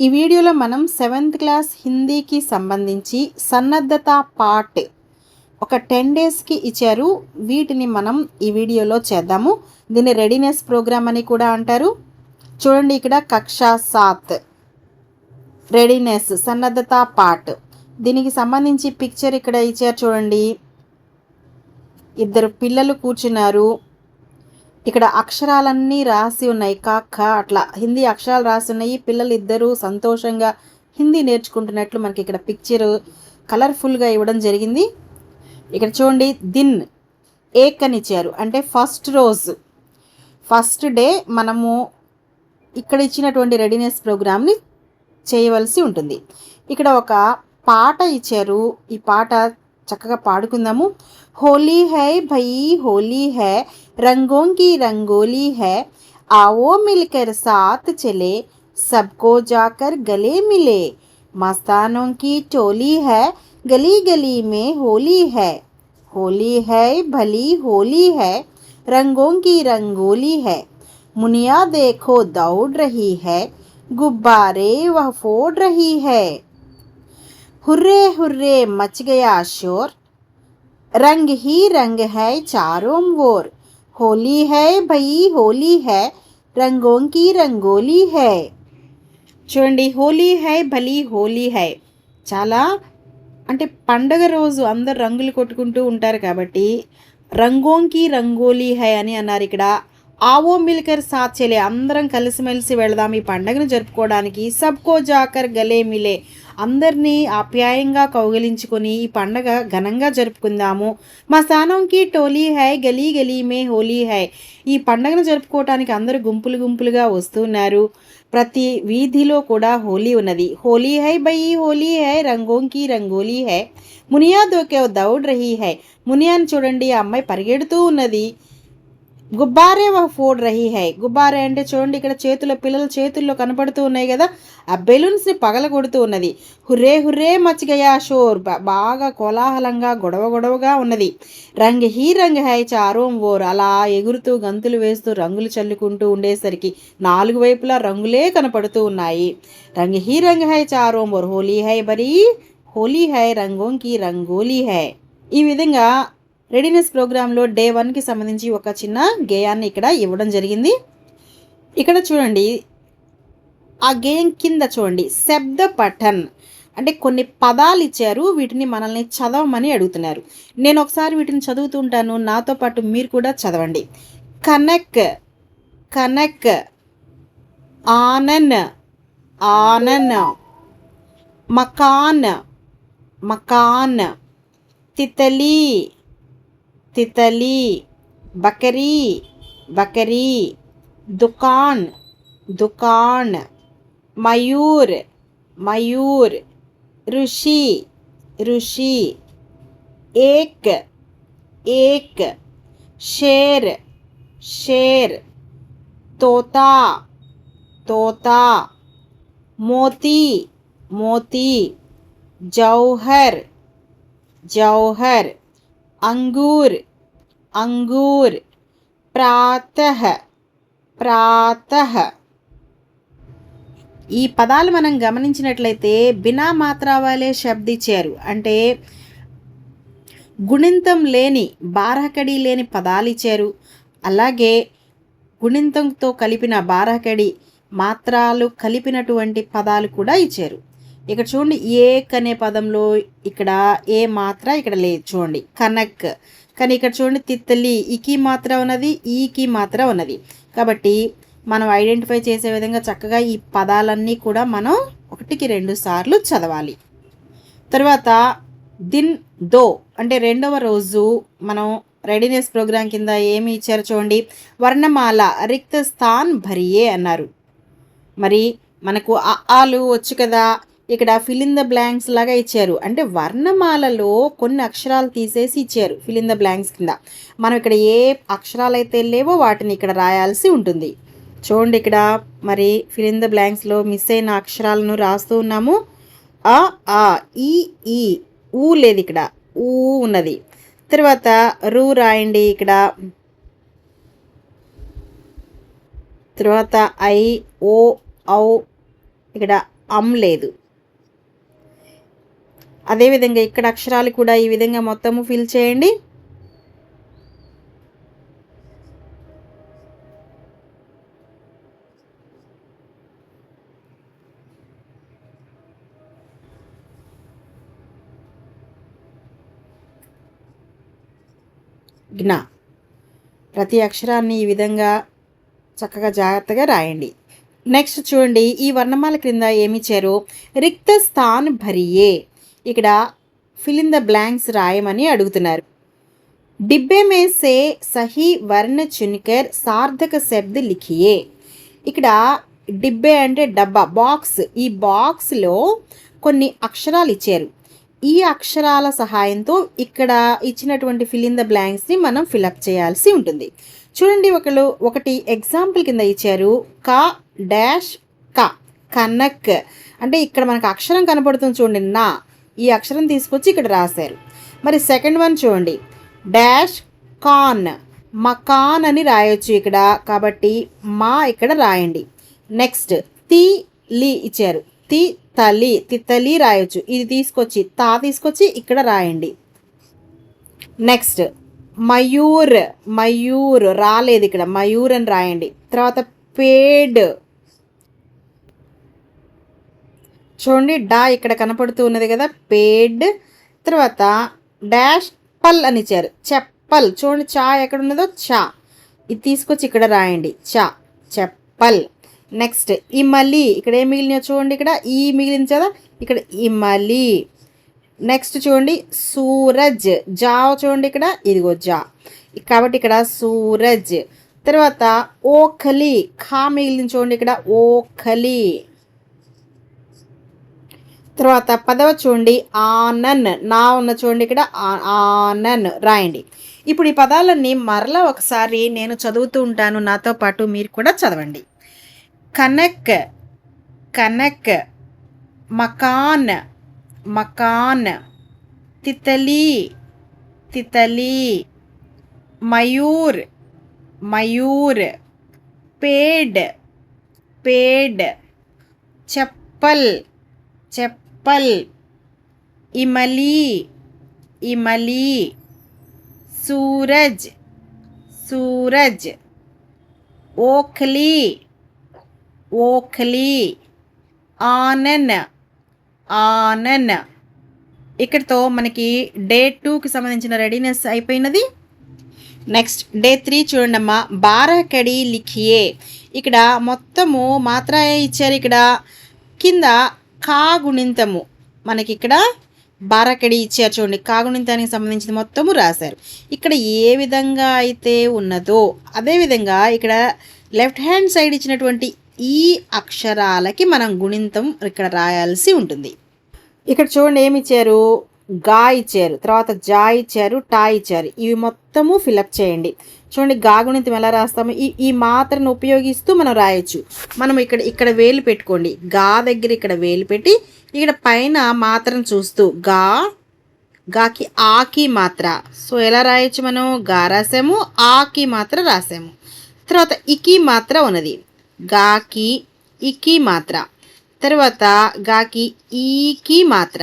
ఈ వీడియోలో మనం 7th క్లాస్ హిందీకి సంబంధించి సన్నద్ధత పార్ట్ ఒక 10 డేస్కి ఇచ్చారు. వీటిని మనం ఈ వీడియోలో చేద్దాము. దీన్ని రెడీనెస్ ప్రోగ్రామ్ అని కూడా అంటారు. చూడండి, ఇక్కడ కక్షా 7 రెడీనెస్ సన్నద్ధత పార్ట్. దీనికి సంబంధించి పిక్చర్ ఇక్కడ ఇచ్చారు చూడండి. ఇద్దరు పిల్లలు కూర్చున్నారు. ఇక్కడ అక్షరాలన్నీ రాసి ఉన్నాయి. క అట్లా హిందీ అక్షరాలు రాసి ఉన్నాయి. పిల్లలు ఇద్దరు సంతోషంగా హిందీ నేర్చుకుంటున్నట్లు మనకి ఇక్కడ పిక్చర్ కలర్ఫుల్గా ఇవ్వడం జరిగింది. ఇక్కడ చూడండి, దిన్ ఏక్ అని ఇచ్చారు, అంటే ఫస్ట్ రోజు, ఫస్ట్ డే మనము ఇక్కడ ఇచ్చినటువంటి రెడీనెస్ ప్రోగ్రామ్ని చేయవలసి ఉంటుంది. ఇక్కడ ఒక పాట ఇచ్చారు. ఈ పాట చక్కగా పాడుకుందాము. హోలీ హై భయీ హోలీ హై, रंगों की रंगोली है, आओ मिलकर साथ चले, सबको जाकर गले मिले, मस्तानों की टोली है, गली गली में होली है भली होली है, रंगों की रंगोली है, मुनिया देखो दौड़ रही है, गुब्बारे वह फोड़ रही है, हुर्रे हुर्रे मच गया शोर, रंग ही रंग है चारों ओर, होली है भई होली है, రంగోं की రంగోలీ है. చూడండి, హోలీ హై భలీ హోలీ హై, చాలా అంటే పండగ రోజు అందరు రంగులు కొట్టుకుంటూ ఉంటారు కాబట్టి రంగోं की రంగోలీ హై అని అన్నారు. ఇక్కడ ఆవో మిల్కర్ సాత్ చలే, అందరం కలిసిమెలిసి వెళదాం ఈ పండగను జరుపుకోవడానికి. సబ్కో జాకర్ గలే మిలే, అందరినీ ఆప్యాయంగా కౌగిలించుకొని ఈ పండగ ఘనంగా జరుపుకుందాము. మస్తానోంకి టోలీ హై గలీ గలీ మే హోలీ హై, ఈ పండగను జరుపుకోవటానికి అందరూ గుంపులు గుంపులుగా వస్తున్నారు. ప్రతి వీధిలో కూడా హోలీ ఉన్నది. హోలీ హై బయి హోలీ హై, రంగోంకి రంగోలీ హై, మునియా దోకే దౌడ్ రహీ హై, మునియాని చూడండి, ఆ అమ్మాయి పరిగెడుతూ ఉన్నది. గుబ్బారే వహ ఫోడ్ రహీ హై, గుబ్బారే అంటే చూడండి, ఇక్కడ చేతుల పిల్లల చేతుల్లో కనపడుతూ ఉన్నాయి కదా, ఆ బెలూన్స్ని పగల కొడుతూ ఉన్నది. హుర్రే హుర్రే మచ్చిగయా షోర్, బాగా కోలాహలంగా గొడవగా ఉన్నది. రంగ్ హీ రంగ్ హై చారోం ఓర్, అలా ఎగురుతూ గంతులు వేస్తూ రంగులు చల్లుకుంటూ ఉండేసరికి నాలుగు వైపులా రంగులే కనపడుతూ ఉన్నాయి. రంగ్ హీ రంగ్ హై చారోం ఓర్, హోలీ హై బరీ హోలీ హై, రంగోంకి రంగోలీ హై. ఈ విధంగా రెడీనెస్ ప్రోగ్రాంలో డే 1కి సంబంధించి ఒక చిన్న గేయాన్ని ఇక్కడ ఇవ్వడం జరిగింది. ఇక్కడ చూడండి, ఆ గేయం కింద చూడండి, శబ్ద పఠన్ అంటే కొన్ని పదాలు ఇచ్చారు. వీటిని మనల్ని చదవమని అడుగుతున్నారు. నేను ఒకసారి వీటిని చదువుతుంటాను, నాతో పాటు మీరు కూడా చదవండి. కనక్ కనక్, ఆనన్ ఆనన్, మకాన్ మకాన్, తితలి तितली, बकरी बकरी, दुकान दुकान, मयूर मयूर, ऋषि ऋषि, एक एक, शेर शेर, तोता तोता, मोती मोती, जौहर जौहर, अंगूर अंगूर, प्रातः प्रातः. ఈ పదాలు మనం గమనించినట్లయితే బినా మాత్రా వాలే శబ్ద ఇచ్చారు, అంటే గుణింతం లేని బారహకడి లేని పదాలు ఇచ్చారు. అలాగే గుణింతంతో కలిపిన బారహకడి మాత్రాలు కలిపినటువంటి పదాలు కూడా ఇచ్చారు. ఇక్కడ చూడండి, ఏక్ అనే పదంలో ఇక్కడ ఏ మాత్ర ఇక్కడ లేదు చూడండి, కనక్. కానీ ఇక్కడ చూడండి, తిత్తలి ఈకి మాత్ర ఉన్నది, ఈకి మాత్ర ఉన్నది. కాబట్టి మనం ఐడెంటిఫై చేసే విధంగా చక్కగా ఈ పదాలన్నీ కూడా మనం 1కి 2 సార్లు చదవాలి. తర్వాత దిన్ దో అంటే రెండవ రోజు మనం రెడీనెస్ ప్రోగ్రాం కింద ఏమి ఇచ్చారు చూడండి, వర్ణమాల రిక్త స్థాన్ భరియే అన్నారు. మరి మనకు ఆలు వచ్చు కదా, ఇక్కడ ఫిల్ ఇన్ ద బ్లాంక్స్ లాగా ఇచ్చారు, అంటే వర్ణమాలలో కొన్ని అక్షరాలు తీసేసి ఇచ్చారు ఫిల్ ఇన్ ద బ్లాంక్స్ కింద. మనం ఇక్కడ ఏ అక్షరాలు అయితే లేవో వాటిని ఇక్కడ రాయాల్సి ఉంటుంది. చూడండి, ఇక్కడ మరి ఫిల్ ఇన్ ద బ్లాంక్స్లో మిస్ అయిన అక్షరాలను రాస్తూ ఉన్నాము. ఆ ఈ ఊ లేదు, ఇక్కడ ఊ ఉన్నది. తర్వాత రూ రాయండి ఇక్కడ. తర్వాత ఐ ఓ ఔ ఇక్కడ లేదు. అదేవిధంగా ఇక్కడ అక్షరాలు కూడా ఈ విధంగా మొత్తము ఫిల్ చేయండి. జ్ఞ. ప్రతి అక్షరాన్ని ఈ విధంగా చక్కగా జాగ్రత్తగా రాయండి. నెక్స్ట్ చూడండి, ఈ వర్ణమాల క్రింద ఏమిచ్చారు? రిక్త స్థాన్ భరియే. ఇక్కడ ఫిల్ ఇన్ ద బ్లాంక్స్ రాయమని అడుగుతున్నారు. డిబ్బే మే సే సహీ వర్ణ చున్కర్ సార్థక శబ్ద లిఖియే. ఇక్కడ డిబ్బే అంటే డబ్బా, బాక్స్. ఈ బాక్స్లో కొన్ని అక్షరాలు ఇచ్చారు. ఈ అక్షరాల సహాయంతో ఇక్కడ ఇచ్చినటువంటి ఫిల్ ఇన్ ద బ్లాంక్స్ని మనం ఫిలప్ చేయాల్సి ఉంటుంది. చూడండి, ఒకటి ఎగ్జాంపుల్ కింద ఇచ్చారు. క డాష్ క, కనక్. అంటే ఇక్కడ మనకు అక్షరం కనపడుతుంది చూడండి, నా. ఈ అక్షరం తీసుకొచ్చి ఇక్కడ రాశారు. మరి సెకండ్ వన్ చూడండి, డాష్ కాన్, మకాన్ అని రాయొచ్చు ఇక్కడ, కాబట్టి మా ఇక్కడ రాయండి. నెక్స్ట్ తి లి ఇచ్చారు, తి తలి, తితలి రాయొచ్చు. ఇది తీసుకొచ్చి ఇక్కడ రాయండి. నెక్స్ట్ మయూర్, మయూర్ రాలేదు ఇక్కడ, మయూర్ అని రాయండి. తర్వాత పేడ్. చూడండి, డా ఇక్కడ కనపడుతూ ఉన్నది కదా, పేడ్. తర్వాత డాష్ పల్ అని ఇచ్చారు, చెప్పల్. చూడండి, చా ఎక్కడ ఉన్నదో చా, ఇది తీసుకొచ్చి ఇక్కడ రాయండి, చా, చెప్పల్. నెక్స్ట్ ఇమలి. ఇక్కడ ఏం మిగిలినాయో చూడండి, ఇక్కడ ఈ మిగిలింది కదా, ఇక్కడ ఇమలి. నెక్స్ట్ చూడండి, సూరజ్. జా చూడండి ఇక్కడ, ఇదిగో జా, కాబట్టి ఇక్కడ సూరజ్. తర్వాత ఓఖలి, ఖా మిగిలింది చూడండి ఇక్కడ, ఓఖలి. తర్వాత పదవ చూడండి, ఆనన్. నా ఉన్న చూడండి ఇక్కడ, ఆనన్ రాయండి. ఇప్పుడు ఈ పదాలన్నీ మరలా ఒకసారి నేను చదువుతూ ఉంటాను, నాతో పాటు మీరు కూడా చదవండి. కనక్, కనక్. మకాన్, మకాన్. తితలి, తితలి. మయూర్, మయూర్. పేడ్, పేడ్. చెప్పల్, చెప్పల్. ఇమలి, ఇమలి. सूरज, सूरज. ओखली, ओखली. ఆనన్, ఆనన్. ఇక్కడితో మనకి డే 2కి సంబంధించిన రెడీనెస్ అయిపోయినది. నెక్స్ట్ డే 3 చూడండమ్మా. బారకడి లిఖియే. ఇక్కడ మొత్తము మాత్ర ఇచ్చారు. ఇక్కడ కింద కా గుణింతము మనకి ఇక్కడ బారకడి ఇచ్చారు చూడండి, కాగుణింతానికి సంబంధించిన మొత్తము రాశారు. ఇక్కడ ఏ విధంగా అయితే ఉన్నదో అదేవిధంగా ఇక్కడ లెఫ్ట్ హ్యాండ్ సైడ్ ఇచ్చినటువంటి ఈ అక్షరాలకి మనం గుణింతం ఇక్కడ రాయాల్సి ఉంటుంది. ఇక్కడ చూడండి ఏమి ఇచ్చారు, గా ఇచ్చారు, తర్వాత జా ఇచ్చారు, టా ఇచ్చారు. ఇవి మొత్తము ఫిలప్ చేయండి. చూడండి గా గుణింతం ఎలా రాస్తాము, ఈ మాత్రను ఉపయోగిస్తూ మనం రాయొచ్చు. మనం ఇక్కడ వేలు పెట్టుకోండి, గా దగ్గర ఇక్కడ వేలు పెట్టి ఇక్కడ పైన మాత్రను చూస్తూ గాకి ఆకి మాత్ర. సో ఎలా రాయొచ్చు, మనం గా రాసాము, ఆకి మాత్ర రాసాము. తర్వాత ఇకి మాత్ర ఉన్నది, గాకి ఇకి మాత్ర. తర్వాత గాకి ఈకి మాత్ర.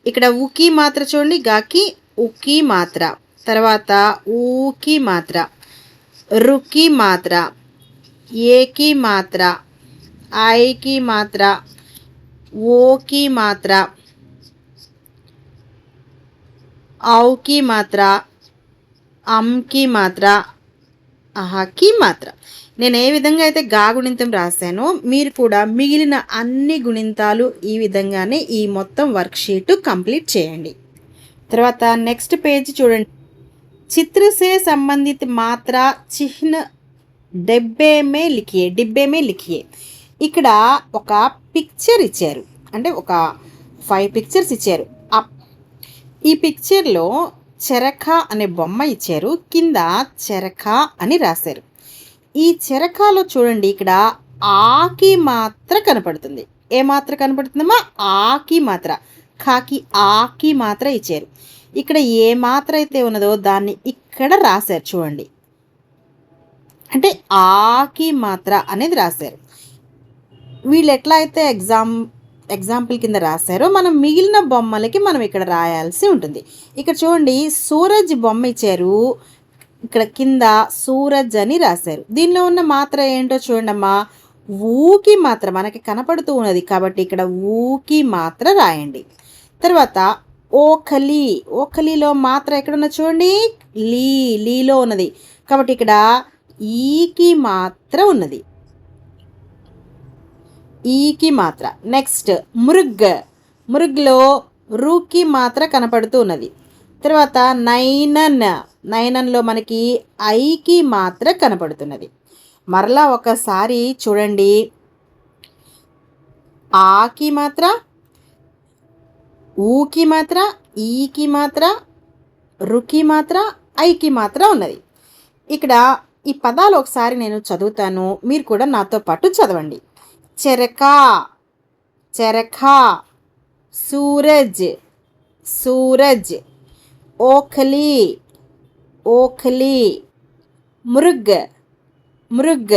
ఇక్కడ ఉకి మాత్ర చూడండి, గాకి ఉకి మాత్ర. తర్వాత ఊకి మాత్ర, రుకి మాత్ర, ఏకి మాత్ర, ఐకి మాత్ర, ఓకి మాత్ర, ఔకి మాత్ర, అంకి మాత్ర, అహకి మాత్ర. నేను ఏ విధంగా అయితే గా గుణింతం రాశానో మీరు కూడా మిగిలిన అన్ని గుణింతాలు ఈ విధంగానే ఈ మొత్తం వర్క్షీట్ కంప్లీట్ చేయండి. తర్వాత నెక్స్ట్ పేజ్ చూడండి. చిత్రసే సంబంధిత మాత్ర చిహ్న డిబ్బే మే లిఖియే. ఇక్కడ ఒక పిక్చర్ ఇచ్చారు, అంటే ఒక 5 పిక్చర్స్ ఇచ్చారు. ఈ పిక్చర్లో చెరఖ అనే బొమ్మ ఇచ్చారు, కింద చెరఖ అని రాశారు. ఈ చెరఖలో చూడండి ఇక్కడ ఆకి మాత్ర కనపడుతుంది. ఏ మాత్ర కనపడుతుందమ్మా, ఆకి మాత్ర. ఖాకి ఆకి మాత్ర ఇచ్చారు. ఇక్కడ ఏ మాత్ర అయితే ఉన్నదో దాన్ని ఇక్కడ రాశారు చూడండి, అంటే ఆకి మాత్ర అనేది రాశారు. వీళ్ళు ఎట్లా అయితే ఎగ్జామ్ ఎగ్జాంపుల్ కింద రాశారో మనం మిగిలిన బొమ్మలకి మనం ఇక్కడ రాయాల్సి ఉంటుంది. ఇక్కడ చూడండి సూరజ్ బొమ్మ ఇచ్చారు, ఇక్కడ కింద సూరజ్ అని రాశారు. దీనిలో ఉన్న మాత్ర ఏంటో చూడండమ్మా, ఊకి మాత్ర మనకి కనపడుతూ ఉన్నది కాబట్టి ఇక్కడ ఊకి మాత్ర రాయండి. తర్వాత ఓఖలి, ఓఖలిలో మాత్ర ఎక్కడున్నా చూడండి, లీలో ఉన్నది కాబట్టి ఇక్కడ ఈకి మాత్ర ఉన్నది, ఈకి మాత్ర. నెక్స్ట్ మురుగ్లో రూకి మాత్ర కనపడుతూ ఉన్నది. తర్వాత నైనన్లో మనకి ఐకి మాత్ర కనపడుతున్నది. మరలా ఒకసారి చూడండి, ఆకి మాత్ర, ఊకి మాత్ర, ఈకి మాత్ర, రుకి మాత్ర, ఐకి మాత్ర ఉన్నది. ఇక్కడ ఈ పదాలు ఒకసారి నేను చదువుతాను, మీరు కూడా నాతో పాటు చదవండి. చెరకా, సూరజ్, ఓఖలి, मुर्ग,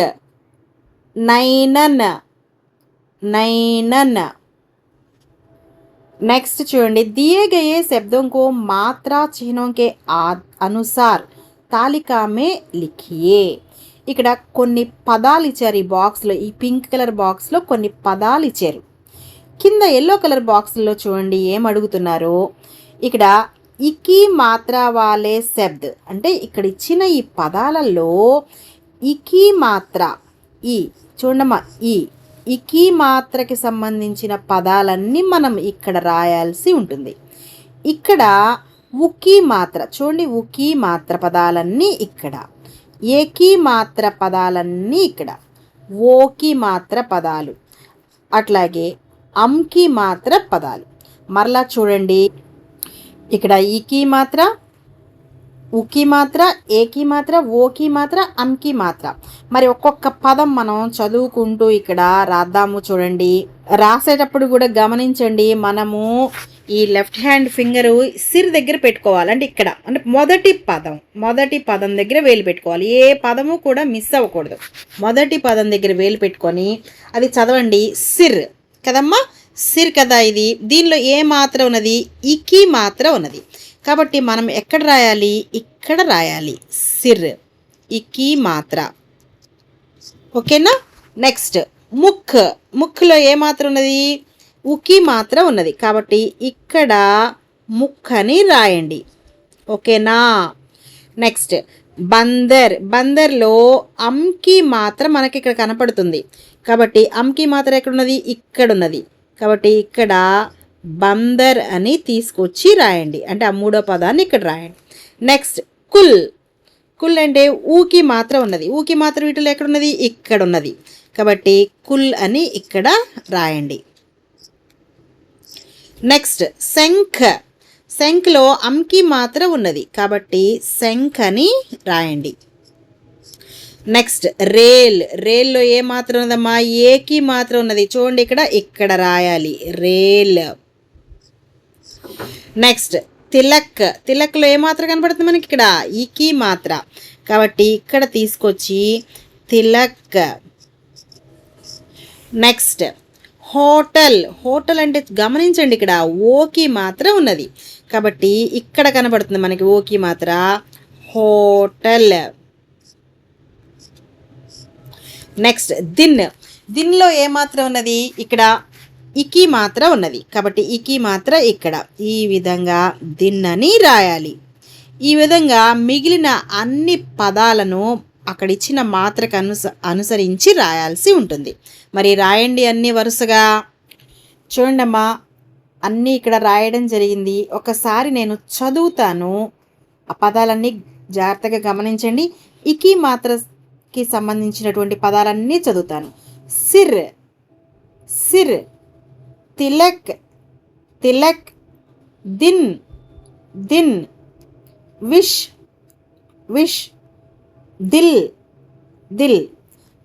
नैनन. नेक्स्ट చూడండి, दिए गए शब्दों को मात्रा चिन्हों के अनुसार तालिका में लिखिए. ఇక్కడ కొన్ని పదాలు ఇచ్చారు ఈ బాక్స్లో, ఈ పింక్ కలర్ బాక్స్లో కొన్ని పదాలు ఇచ్చారు. కింద ఎల్లో కలర్ బాక్స్లో చూడండి ఏం అడుగుతున్నారో. ఇక్కడ ఇకి మాత్ర వాలే శబ్ద్ అంటే ఇక్కడ ఇచ్చిన ఈ పదాలలో ఇకి మాత్ర, ఈ చూడమ్మా, ఇకి మాత్రకి సంబంధించిన పదాలన్నీ మనం ఇక్కడ రాయాల్సి ఉంటుంది. ఇక్కడ ఉకి మాత్ర చూడండి, ఉకి మాత్ర పదాలన్నీ ఇక్కడ, ఏకి మాత్ర పదాలన్నీ ఇక్కడ, ఓకి మాత్ర పదాలు, అట్లాగే అంకి మాత్ర పదాలు. మరలా చూడండి, ఇక్కడ ఈకి మాత్ర, ఉకి మాత్ర, ఏకి మాత్ర, ఓకి మాత్ర, అంకి మాత్ర. మరి ఒక్కొక్క పదం మనం చదువుకుంటూ ఇక్కడ రాద్దాము. చూడండి, రాసేటప్పుడు కూడా గమనించండి, మనము ఈ లెఫ్ట్ హ్యాండ్ ఫింగర్ సిర్ దగ్గర పెట్టుకోవాలి. అంటే ఇక్కడ అంటే మొదటి పదం దగ్గర వేలు పెట్టుకోవాలి. ఏ పదము కూడా మిస్ అవ్వకూడదు. మొదటి పదం దగ్గర వేలు పెట్టుకొని అది చదవండి. సిర్ కదమ్మా, సిర్ కదా ఇది. దీనిలో ఏ మాత్ర ఉన్నది, ఇకి మాత్ర ఉన్నది కాబట్టి మనం ఎక్కడ రాయాలి, ఇక్కడ రాయాలి, సిర్, ఇకి మాత్ర. ఓకేనా. నెక్స్ట్ ముఖ్లో ఏ మాత్ర ఉన్నది, ఉకి మాత్ర ఉన్నది కాబట్టి ఇక్కడ ముక్ అని రాయండి. ఓకేనా. నెక్స్ట్ బందర్లో అంకి మాత్ర మనకి ఇక్కడ కనపడుతుంది కాబట్టి అంకి మాత్ర ఎక్కడున్నది, ఇక్కడ ఉన్నది కాబట్టి ఇక్కడ బందర్ అని తీసుకొచ్చి రాయండి. అంటే ఆ మూడో పదాన్ని ఇక్కడ రాయండి. నెక్స్ట్ కుల్ అంటే ఊకి మాత్ర ఉన్నది, ఊకి మాత్ర వీటిలో ఎక్కడున్నది, ఇక్కడ ఉన్నది కాబట్టి కుల్ అని ఇక్కడ రాయండి. నెక్స్ట్ శంఖ్లో అంకి మాత్ర ఉన్నది కాబట్టి శంఖ్ అని రాయండి. నెక్స్ట్ రేల్లో ఏ మాత్రం ఉన్నదమ్మా, ఏకి మాత్రం ఉన్నది చూడండి, ఇక్కడ రాయాలి, రేల్. నెక్స్ట్ తిలక్లో ఏ మాత్ర కనపడుతుంది మనకి, ఇక్కడ ఈకి మాత్ర కాబట్టి ఇక్కడ తీసుకొచ్చి తిలక్. నెక్స్ట్ హోటల్ అంటే గమనించండి, ఇక్కడ ఓకి మాత్ర ఉన్నది కాబట్టి ఇక్కడ కనపడుతుంది మనకి ఓకి మాత్ర, హోటల్. నెక్స్ట్ దిన్లో ఏ మాత్ర ఉన్నది, ఇక్కడ ఇకి మాత్ర ఉన్నది కాబట్టి ఇకి మాత్ర ఇక్కడ. ఈ విధంగా దిన్ అని రాయాలి. ఈ విధంగా మిగిలిన అన్ని పదాలను అక్కడ ఇచ్చిన మాత్రకు అనుసరించి రాయాల్సి ఉంటుంది. మరి రాయండి అన్ని వరుసగా. చూడండమ్మా, అన్నీ ఇక్కడ రాయడం జరిగింది. ఒకసారి నేను చదువుతాను, ఆ పదాలన్నీ జాగ్రత్తగా గమనించండి. ఇకి మాత్రకి సంబంధించినటువంటి పదాలన్నీ చదువుతాను. సిర్, తిలక్, దిన్, విష్, దిల్.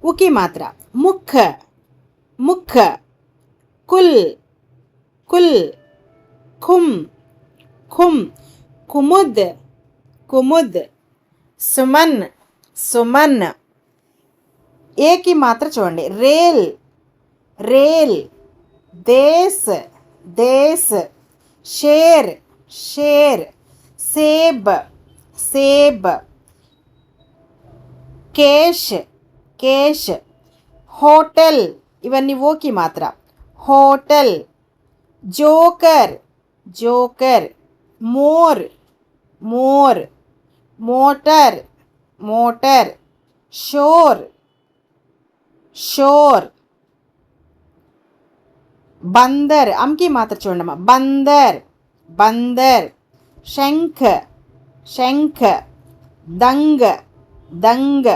ఉకి మాత్ర ముఖ్, కుల్, ఖుమ్, కుముద్, సుమన్. ఏకి మాత్ర చూడండి, రేల్, देश देश, शेर शेर, सेब सेब, केश केश, होटल इवన్నీ ఓకి మాత్ర होटल, जोकर जोकर, मोर मोर, मोटर मोटर, शोर शोर, बंदर अमकी मात्र చూడండి बंदर बंदर, शंख शंख, दंग दंग,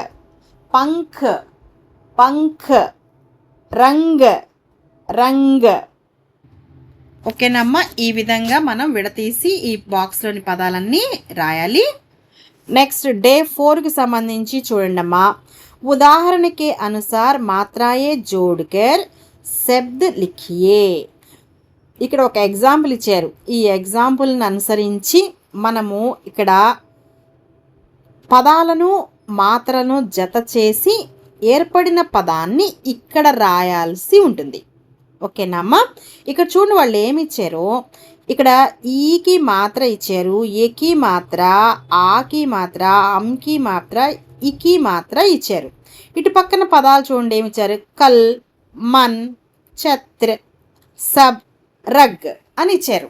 पंख पंख, रंग रंग. ఓకేనమ్మా, ఈ విధంగా మనం విడతీసి ఈ బాక్స్లోని పదాలన్నీ రాయాలి. నెక్స్ట్ డే 4కి సంబంధించి చూడండమ్మా. उदाहरण के अनुसार मात्राएं जोड़कर शब्द लिखिए. ఇక్కడ ఒక ఎగ్జాంపుల్ ఇచ్చారు. ఈ ఎగ్జాంపుల్ని అనుసరించి మనము ఇక్కడ పదాలను మాత్రలను జత చేసి ఏర్పడిన పదాన్ని ఇక్కడ రాయాల్సి ఉంటుంది. ఓకేనమ్మా, ఇక్కడ చూడండి వాళ్ళు ఏమి ఇచ్చారో. ఇక్కడ ఈకి మాత్ర ఇచ్చారు, ఏకి మాత్ర, ఆకి మాత్ర, అంకి మాత్ర, ఇకి మాత్ర ఇచ్చారు. ఇటు పక్కన పదాలు చూడండి ఏమి ఇచ్చారు. కల్, మన్, ఛత్ర, సబ్, రగ్ అని ఇచ్చారు.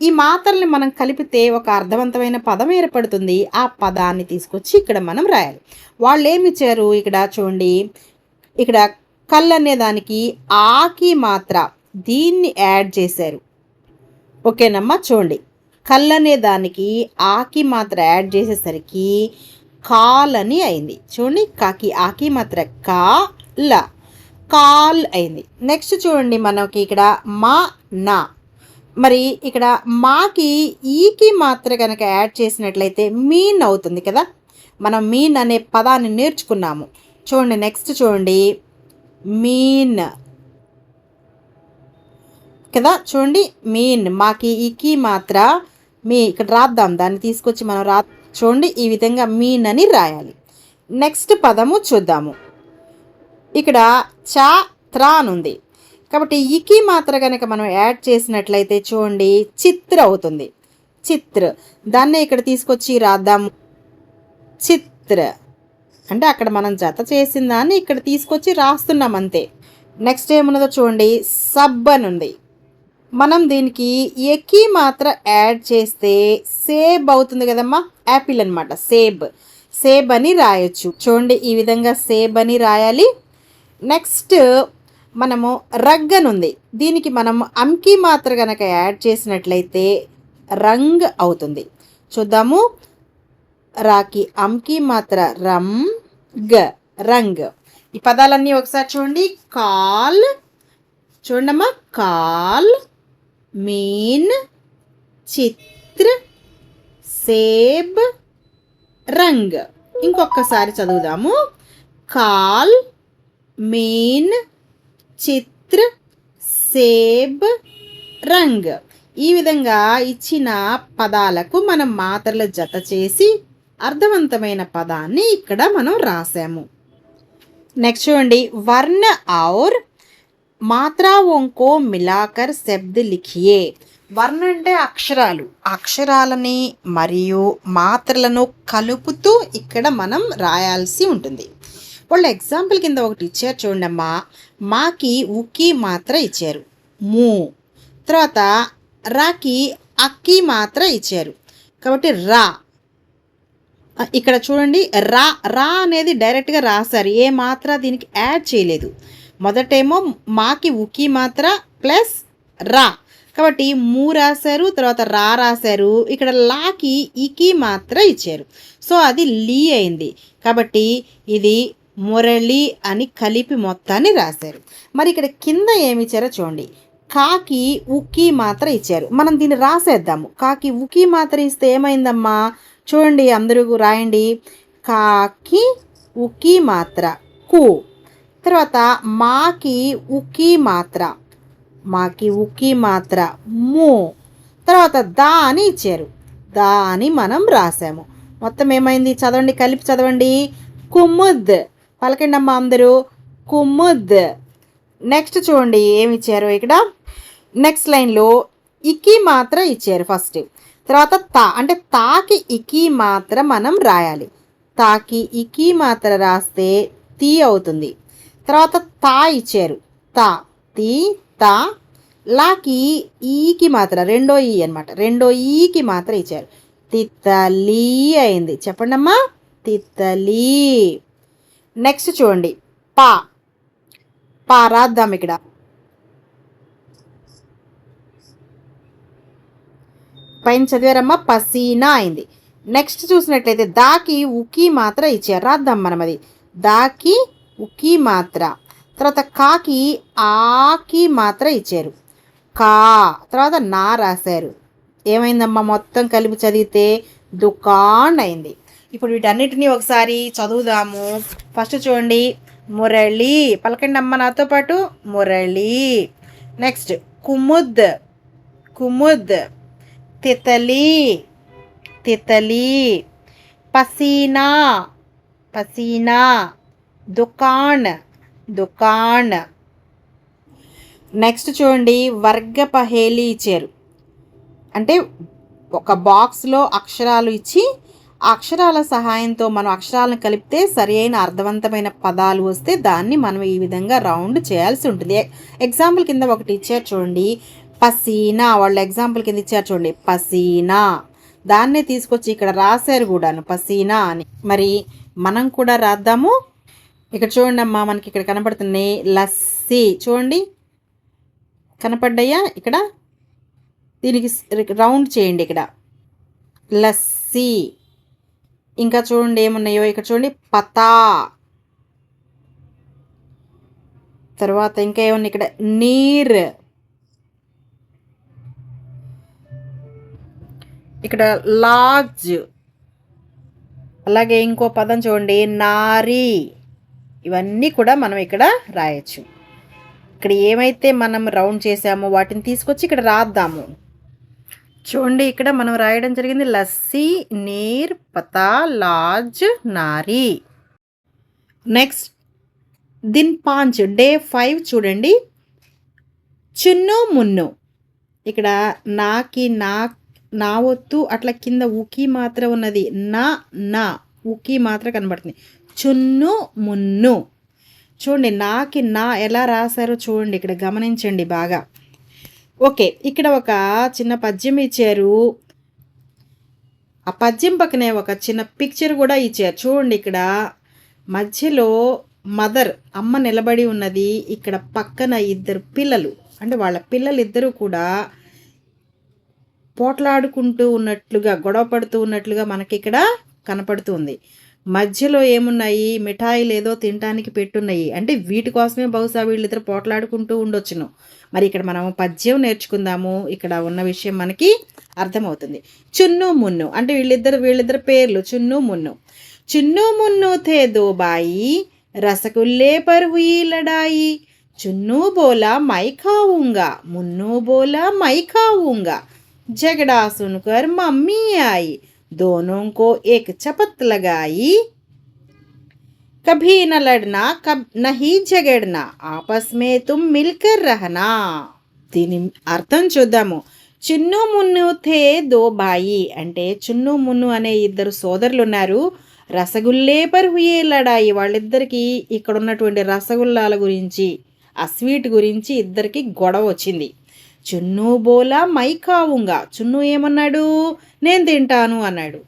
ఈ మాత్రల్ని మనం కలిపితే ఒక అర్థవంతమైన పదం ఏర్పడుతుంది. ఆ పదాన్ని తీసుకొచ్చి ఇక్కడ మనం రాయాలి. వాళ్ళు ఏమి ఇచ్చారు ఇక్కడ చూడండి. ఇక్కడ కల్ అనే దానికి ఆకి మాత్ర, దీన్ని యాడ్ చేశారు. ఓకేనమ్మా, చూడండి కల్ అనే దానికి ఆకి మాత్ర యాడ్ చేసేసరికి కాల్ అని అయింది. చూడండి కాకి ఆకి మాత్ర కా ల, కాల్ అయింది. నెక్స్ట్ చూడండి మనకి ఇక్కడ మా నా. మరి ఇక్కడ మాకి ఈకి మాత్ర కనుక యాడ్ చేసినట్లయితే మీన్ అవుతుంది కదా. మనం మీన్ అనే పదాన్ని నేర్చుకున్నాము. చూడండి నెక్స్ట్ చూడండి మీన్ కదా. చూడండి మీన్, మాకి ఈకి మాత్ర మీ ఇక్కడ రాద్దాం, దాన్ని తీసుకొచ్చి మనం చూడండి ఈ విధంగా మీన్ అని రాయాలి. నెక్స్ట్ పదము చూద్దాము. ఇక్కడ చా త్రా అని ఉంది కాబట్టి ఇకి మాత్ర కనుక మనం యాడ్ చేసినట్లయితే చూడండి చిత్ర అవుతుంది. చిత్ర, దాన్నే ఇక్కడ తీసుకొచ్చి రాద్దాం చిత్ర. అంటే అక్కడ మనం జత చేసిన దాన్ని ఇక్కడ తీసుకొచ్చి రాస్తున్నాం అంతే. నెక్స్ట్ ఏమున్నదో చూడండి సబ్ అని ఉంది. మనం దీనికి ఎకి మాత్ర యాడ్ చేస్తే సేబ్ అవుతుంది కదమ్మా, యాపిల్ అనమాట. సేబ్, సేబ్ అని రాయొచ్చు. చూడండి ఈ విధంగా సేబ్ అని రాయాలి. నెక్స్ట్ మనము రగ్ అని ఉంది. దీనికి మనం అంకి మాత్ర కనుక యాడ్ చేసినట్లయితే రంగ్ అవుతుంది. చూద్దాము. రాకి అంకి మాత్ర రమ్ గ, రంగ్. ఈ పదాలన్నీ ఒకసారి చూడండి. కాల్, చూడమ్మా కాల్, మీన్, చిత్ర, సేబ్, రంగ్. ఇంకొకసారి చదువుదాము. కాల్, మీన్, చిత్ర, సేబ్, రంగ్. ఈ విధంగా ఇచ్చిన పదాలకు మనం మాత్రలు జత చేసి అర్థవంతమైన పదాన్ని ఇక్కడ మనం రాసాము. నెక్స్ట్ చూడండి వర్ణ ఔర్ మాత్రాओं को मिलाकर शब्द लिखिए. వర్ణ అంటే అక్షరాలు, అక్షరాలని మరియు మాత్రలను కలుపుతూ ఇక్కడ మనం రాయాల్సి ఉంటుంది. వాళ్ళు ఎగ్జాంపుల్ కింద ఒకటి ఇచ్చారు చూడండమ్మా. మాకి ఉకి మాత్ర ఇచ్చారు మూ, తర్వాత రాకి అక్కి మాత్ర ఇచ్చారు కాబట్టి రా. ఇక్కడ చూడండి రా, రా అనేది డైరెక్ట్గా రాశారు, ఏ మాత్ర దీనికి యాడ్ చేయలేదు. మొదటేమో మాకి ఉకి మాత్ర ప్లస్ రా కాబట్టి మూ రాశారు, తర్వాత రా రాశారు. ఇక్కడ లాకి ఇకి మాత్ర ఇచ్చారు, సో అది లీ అయింది. కాబట్టి ఇది మురళి అని కలిపి మొత్తాన్ని రాశారు. మరి ఇక్కడ కింద ఏమి ఇచ్చారో చూడండి. కాకి ఉకి మాత్ర ఇచ్చారు, మనం దీన్ని రాసేద్దాము. కాకి ఉకి మాత్ర ఇస్తే ఏమైందమ్మా చూడండి, అందరూ రాయండి. కాకి ఉకి మాత్ర కు, తర్వాత మాకి ఉకి మాత్ర, మాకి ఉకి మాత్ర మూ, తర్వాత దా అని ఇచ్చారు, దా అని మనం రాసాము. మొత్తం ఏమైంది చదవండి, కలిపి చదవండి. కుముద్, పలకండి అమ్మ అందరూ, కుముద్. నెక్స్ట్ చూడండి ఏమి ఇచ్చారు ఇక్కడ. నెక్స్ట్ లైన్లో ఇకి మాత్ర ఇచ్చారు ఫస్ట్. తర్వాత తా అంటే తాకి ఇకి మాత్ర మనం రాయాలి. తాకి ఇకి మాత్ర రాస్తే తీ అవుతుంది. తర్వాత తా ఇచ్చారు. తా తీ తా. లాకి ఈకి మాత్ర రెండో ఈ అనమాట. రెండో ఈకి మాత్ర ఇచ్చారు. తిత్తలి అయింది. చెప్పండి అమ్మా, తిత్తలి. నెక్స్ట్ చూడండి, పా. పా రాద్దాం ఇక్కడ. పైన చదివారమ్మా, పసీనా అయింది. నెక్స్ట్ చూసినట్లయితే దాకి ఉకి మాత్ర ఇచ్చారు. రాద్దాం మనం అది. దాకి ఉకి మాత్ర. తర్వాత కాకి ఆకి మాత్ర ఇచ్చారు. కా. తర్వాత నా రాశారు. ఏమైందమ్మా, మొత్తం కలిపి చదివితే దుకాన్ అయింది. ఇప్పుడు వీటన్నిటినీ ఒకసారి చదువుదాము. ఫస్ట్ చూడండి, మురళి. పలకండి అమ్మ నాతో పాటు, మురళి. నెక్స్ట్ కుముద్, కుముద్. తితలి, తితలి. పసీనా, పసీనా. దుకాన్, దుకాన్. నెక్స్ట్ చూడండి, వర్గ పహేలి ఇచ్చారు. అంటే ఒక బాక్స్లో అక్షరాలు ఇచ్చి ఆ అక్షరాల సహాయంతో మనం అక్షరాలను కలిపితే సరి అయిన అర్థవంతమైన పదాలు వస్తే దాన్ని మనం ఈ విధంగా రౌండ్ చేయాల్సి ఉంటుంది. ఎగ్జాంపుల్ కింద ఒకటి ఇచ్చారు చూడండి, పసీనా. వాళ్ళు ఎగ్జాంపుల్ కింద ఇచ్చారు చూడండి, పసీనా. దాన్నే తీసుకొచ్చి ఇక్కడ రాశారు కూడాను, పసీనా అని. మరి మనం కూడా రాద్దాము. ఇక్కడ చూడండి అమ్మా, మనకి ఇక్కడ కనపడుతున్నాయి లస్సీ. చూడండి కనపడ్డాయా ఇక్కడ? దీనికి రౌండ్ చేయండి ఇక్కడ, లస్సీ. ఇంకా చూడండి ఏమున్నాయో ఇక్కడ చూడండి, పతా. తర్వాత ఇంకా ఏమున్నాయి ఇక్కడ, నీర్. ఇక్కడ లాడ్జ్. అలాగే ఇంకో పదం చూడండి, నారీ. ఇవన్నీ కూడా మనం ఇక్కడ రాయొచ్చు. ఇక్కడ ఏమైతే మనం రౌండ్ చేసామో వాటిని తీసుకొచ్చి ఇక్కడ రాద్దాము. చూడండి ఇక్కడ మనం రాయడం జరిగింది, లస్సీ, నీర్, పతా, లాడ్జ్, నారీ. నెక్స్ట్ దిన్ 5 డే 5 చూడండి, చున్ను మున్ను. ఇక్కడ నాకి నా ఒత్తు అట్లా కింద ఉకి మాత్రం ఉన్నది, నా ఉకి మాత్రం కనబడుతుంది. చున్ను మున్ను. చూడండి నాకి నా ఎలా రాశారో చూడండి, ఇక్కడ గమనించండి బాగా. ఓకే, ఇక్కడ ఒక చిన్న పద్యం ఇచ్చారు. ఆ పద్యం పక్కనే ఒక చిన్న పిక్చర్ కూడా ఇచ్చారు. చూడండి ఇక్కడ మధ్యలో మదర్, అమ్మ నిలబడి ఉన్నది. ఇక్కడ పక్కన ఇద్దరు పిల్లలు, అంటే వాళ్ళ పిల్లలు ఇద్దరు కూడా పోట్లాడుకుంటూ ఉన్నట్లుగా, గొడవ పడుతూ ఉన్నట్లుగా మనకి ఇక్కడ కనపడుతుంది. మధ్యలో ఏమున్నాయి, మిఠాయిలు ఏదో తినడానికి పెట్టున్నాయి. అంటే వీటి కోసమే బహుశా వీళ్ళిద్దరు పోట్లాడుకుంటూ ఉండొచ్చును. మరి ఇక్కడ మనం పద్యం నేర్చుకుందాము. ఇక్కడ ఉన్న విషయం మనకి అర్థమవుతుంది. చున్ను మున్ను అంటే వీళ్ళిద్దరు పేర్లు, చున్ను మున్ను. చున్ను మున్ను థే దో బాయి, రసగుల్లే పర్ హుయి లడాయి. చున్ను బోలా మై ఖాऊंगा, మున్ను బోలా మై ఖాऊंगा. झगड़ा सुनकर मम्मी आई, दोनों को एक चपत लगाई. कभी न लड़ना, कब नहीं झगड़ना, आपस में तुम मिलकर रहना. దీని అర్థం చూద్దాము. చున్ను మున్ను థే దో బాయి అంటే చున్ను మున్ను అనే ఇద్దరు సోదరులు ఉన్నారు. రసగుల్లే పర్ హుయే లడాయి, వాళ్ళిద్దరికి ఇక్కడ ఉన్నటువంటి రసగుల్లాల గురించి, ఆ స్వీట్ గురించి ఇద్దరికి గొడవ వచ్చింది. చున్ను బోలా మై ఖాऊंगा, చున్ను ఏమన్నాడు, నేను తింటాను అన్నాడు.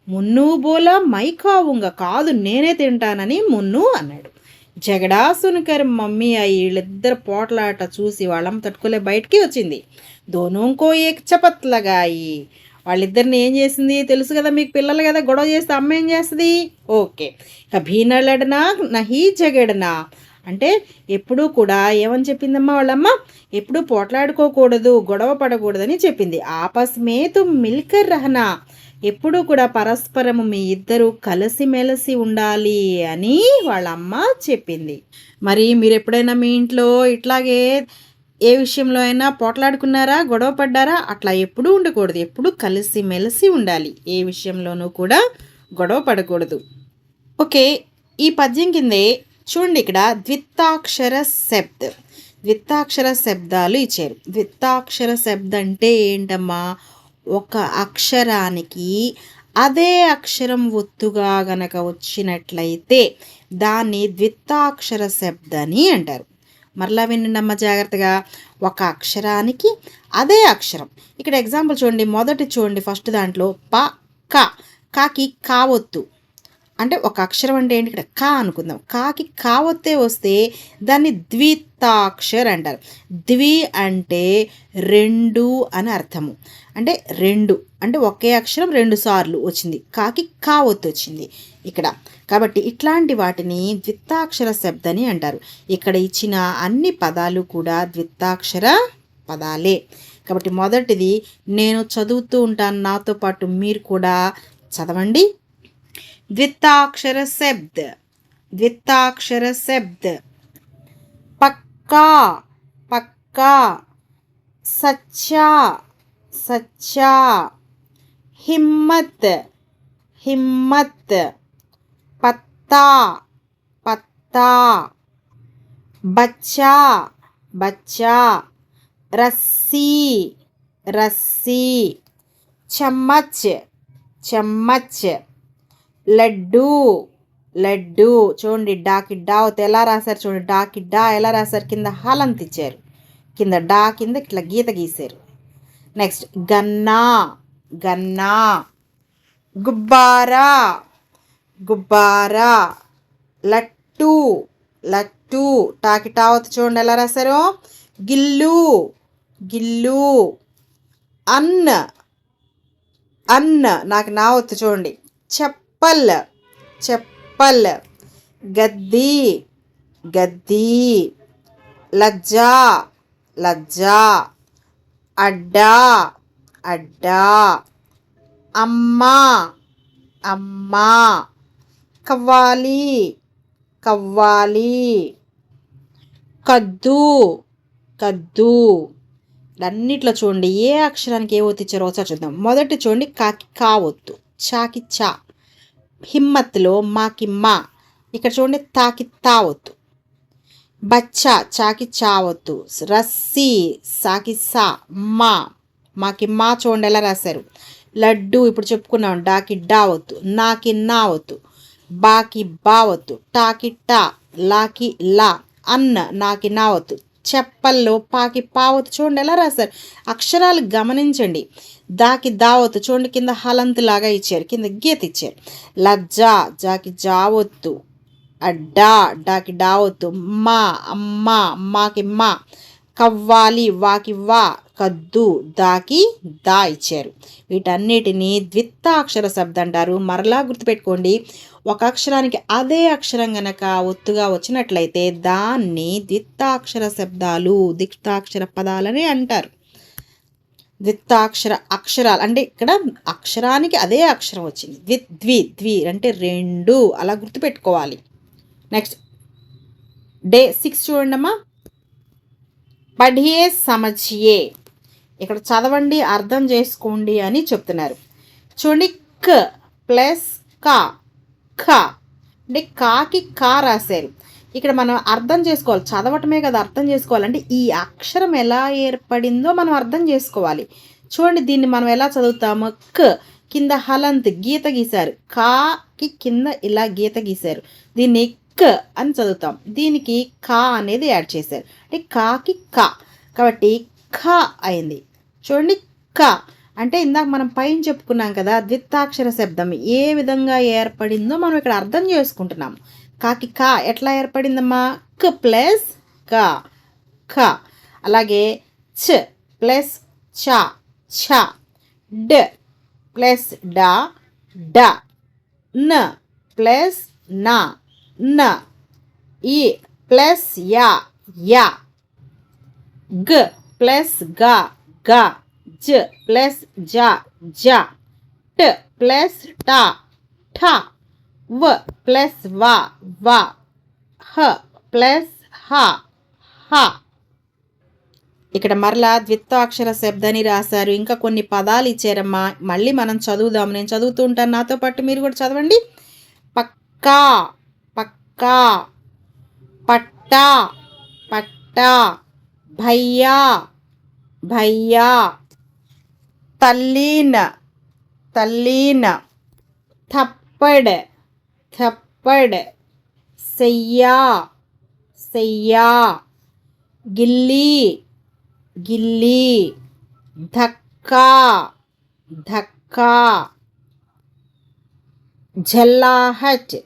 మున్ను బోలా మై ఖాऊंगा, కాదు నేనే తింటానని మున్ను అన్నాడు. జగడా సునకర్ మమ్మీ అయి, వీళ్ళిద్దరు పోట్లాట చూసి వాళ్ళమ్మ తట్టుకోలే బయటికి వచ్చింది. దోనోంకో ఏక్ చపత్ లగాయి, వాళ్ళిద్దరిని ఏం చేసింది తెలుసు కదా మీకు, పిల్లలు కదా, గొడవ చేస్తే అమ్మ ఏం చేస్తుంది. ఓకే, కభీ న లడనా నహీ జగడనా అంటే ఎప్పుడూ కూడా ఏమని చెప్పిందమ్మా వాళ్ళమ్మ, ఎప్పుడూ పోట్లాడుకోకూడదు, గొడవ పడకూడదని చెప్పింది. ఆపస్ మే తుమ్ మిల్కర్ రహనా, ఎప్పుడూ కూడా పరస్పరము మీ ఇద్దరు కలిసిమెలిసి ఉండాలి అని వాళ్ళమ్మ చెప్పింది. మరి మీరు ఎప్పుడైనా మీ ఇంట్లో ఇట్లాగే ఏ విషయంలో అయినా పోట్లాడుకున్నారా, గొడవ పడ్డారా? అట్లా ఎప్పుడూ ఉండకూడదు, ఎప్పుడూ కలిసిమెలిసి ఉండాలి, ఏ విషయంలోనూ కూడా గొడవ పడకూడదు. ఓకే, ఈ పద్యం కిందే చూడండి ఇక్కడ ద్విత్తాక్షర శబ్ద్. ద్విత్తాక్షర శబ్దాలు ఇచ్చారు. ద్విత్తాక్షర శబ్దం అంటే ఏంటమ్మా? ఒక అక్షరానికి అదే అక్షరం ఒత్తుగా గనక వచ్చినట్లయితే దాన్ని ద్విత్తాక్షర శబ్దని అంటారు. మరలా వినండమ్మ జాగ్రత్తగా. ఒక అక్షరానికి అదే అక్షరం. ఇక్కడ ఎగ్జాంపుల్ చూడండి. మొదటి చూడండి, ఫస్ట్ దాంట్లో ప క. కాకి కావొత్తు అంటే ఒక అక్షరం అంటే ఏంటి? ఇక్కడ కా అనుకుందాం. కాకి కావొత్తే వస్తే దాన్ని ద్వితాక్షర్ అంటారు. ద్వి అంటే రెండు అని అర్థము. అంటే రెండు అంటే ఒకే అక్షరం రెండు సార్లు వచ్చింది. కాకి కావొత్తు వచ్చింది ఇక్కడ. కాబట్టి ఇట్లాంటి వాటిని ద్వితాక్షర శబ్దని అంటారు. ఇక్కడ ఇచ్చిన అన్ని పదాలు కూడా ద్వితాక్షర పదాలే. కాబట్టి మొదటిది నేను చదువుతూ ఉంటాను, నాతో పాటు మీరు కూడా చదవండి. द्विताक्षर शब्द, द्विताक्षर शब्द। पक्का, पक्का। सच्चा, सच्चा। हिम्मत, हिम्मत। पत्ता, पत्ता। बच्चा, बच्चा। रस्सी, रस्सी। चम्मच, चम्मच। లడ్డు, లడ్డు. చూడండి, డాకి డా ఎలా రాశారు చూడండి. డాకి డా ఎలా రాశారు? కింద హలంత్ ఇచ్చారు, కింద డా కింద ఇట్లా గీత గీశారు. నెక్స్ట్ గన్నా, గన్నా. గుబ్బారా, గుబ్బారా. లట్టు, లట్టు. టాకి టావత్ చూడండి ఎలా రాశారు? గిల్లు, గిల్లు. అన్న, అన్న. నాకు నా వత్తు చూడండి. చప్పల్, చప్పల్. గద్ది, గద్ది. లజ్జా, లజ్జా. అడ్డా, అడ్డా. అమ్మా, అమ్మా. కవ్వాలి, కవ్వాలి. కద్దు, కద్దు. అన్నిట్లో చూడండి ఏ అక్షరానికి ఏ ఒత్తి ఇచ్చారో ఒకసారి చూద్దాం. మొదటి చూడండి, కాకి కా ఒత్తు, చాకి చా. హిమ్మత్లో మాకి మా. ఇక్కడ చూడండి తాకి తా ఒత్తు. బచ్చా, చాకి చా ఒత్తు. రస్సి, సాకి సా. మా, మాకి మా చూడండి ఎలా రాశారు. లడ్డు ఇప్పుడు చెప్పుకున్నాం, డాకి డా ఒత్తు. నాకి నా ఒత్తు. బాకి బా ఒత్తు. టాకి టా, లాకి లా. అన్న, నాకి నా ఒత్తు. చెప్పల్లో పాకి పావత్తు చూడండి ఎలా రాశారు. అక్షరాలు గమనించండి. దాకి దావత్తు చూడండి కింద హలంత్ లాగా ఇచ్చారు, కింద గీత ఇచ్చారు. లజ్జా, జాకి జావత్తు. అడ్డా, డాకి డావత్తు. మా, అమ్మ, అమ్మాకి మా. కవ్వాలి, వాకి వా. కద్దు, దాకి దా ఇచ్చారు. వీటన్నిటిని ద్విత్తాక్షర శబ్దం అంటారు. మరలా గుర్తుపెట్టుకోండి, ఒక అక్షరానికి అదే అక్షరం గనక ఒత్తుగా వచ్చినట్లయితే దాన్ని ద్విత్తాక్షర శబ్దాలు, ద్విత్తాక్షర పదాలని అంటారు. ద్విత్తాక్షర అక్షరాలు అంటే ఇక్కడ అక్షరానికి అదే అక్షరం వచ్చింది. ద్వి, ద్వి అంటే రెండు, అలా గుర్తుపెట్టుకోవాలి. నెక్స్ట్ డే 6 చూడండి అమ్మా. పఢియే సమజియే. ఇక్కడ చదవండి, అర్థం చేసుకోండి అని చెప్తున్నారు. చూడండి, క ప్లస్ కా, ఖ అంటే కాకి కా రాశారు. ఇక్కడ మనం అర్థం చేసుకోవాలి, చదవటమే కదా అర్థం చేసుకోవాలంటే ఈ అక్షరం ఎలా ఏర్పడిందో మనం అర్థం చేసుకోవాలి. చూడండి, దీన్ని మనం ఎలా చదువుతాము? క కింద హలంత్ గీత గీశారు, కాకి కింద ఇలా గీత గీశారు, దీన్ని క అని చదువుతాం. దీనికి కా అనేది యాడ్ చేశారు అంటే కాకి కా, కాబట్టి ఖ అయింది. చూడండి, క అంటే ఇందాక మనం పైన చెప్పుకున్నాం కదా, ద్విత్తాక్షర శబ్దం ఏ విధంగా ఏర్పడిందో మనం ఇక్కడ అర్థం చేసుకుంటున్నాం. కాకి కా ఎట్లా ఏర్పడిందమ్మా? క ప్లస్ క, ఖ. అలాగే చ ప్లస్ చ, ఛ. డ ప్లస్ డా, డ. న ప్లస్ నా, న. ఈ ప్లస్ యా, యా. గ ప్లస్ గా, గా. జ ప్లస్ జా, జా. ట ప్లస్ టా, ఠా. వ ప్లస్ వా, వా. హ ప్లస్ హా, హా. ఇక్కడ మరలా ద్విత్వాక్షర శబ్దాన్ని రాశారు. ఇంకా కొన్ని పదాలు ఇచ్చారమ్మా, మళ్ళీ మనం చదువుదాం. నేను చదువుతూ ఉంటాను, నాతో పాటు మీరు కూడా చదవండి. పక్కా, పక్కా. పట్టా, పట్టా. భయ్యా భయ్యా, తల్లీన తల్లీన, थप्पड़ थप्पड़, सैया सैया, गिल्ली गिल्ली, धक्का धक्का, झल्लाहट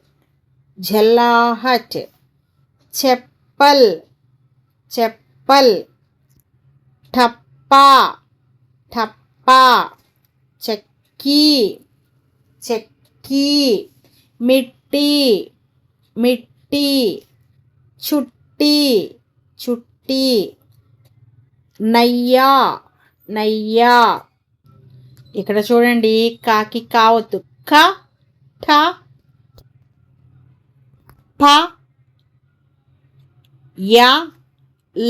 झल्लाहट, चप्पल चप्पल, ठप्पा ठप्पा, चक्की चक्की, मिट्टी मिट्टी, छुट्टी छुट्टी, నయ్యా నయ్యా. ఇక్కడ చూడండి కాకి కావత్తు క ఠ ఫ యా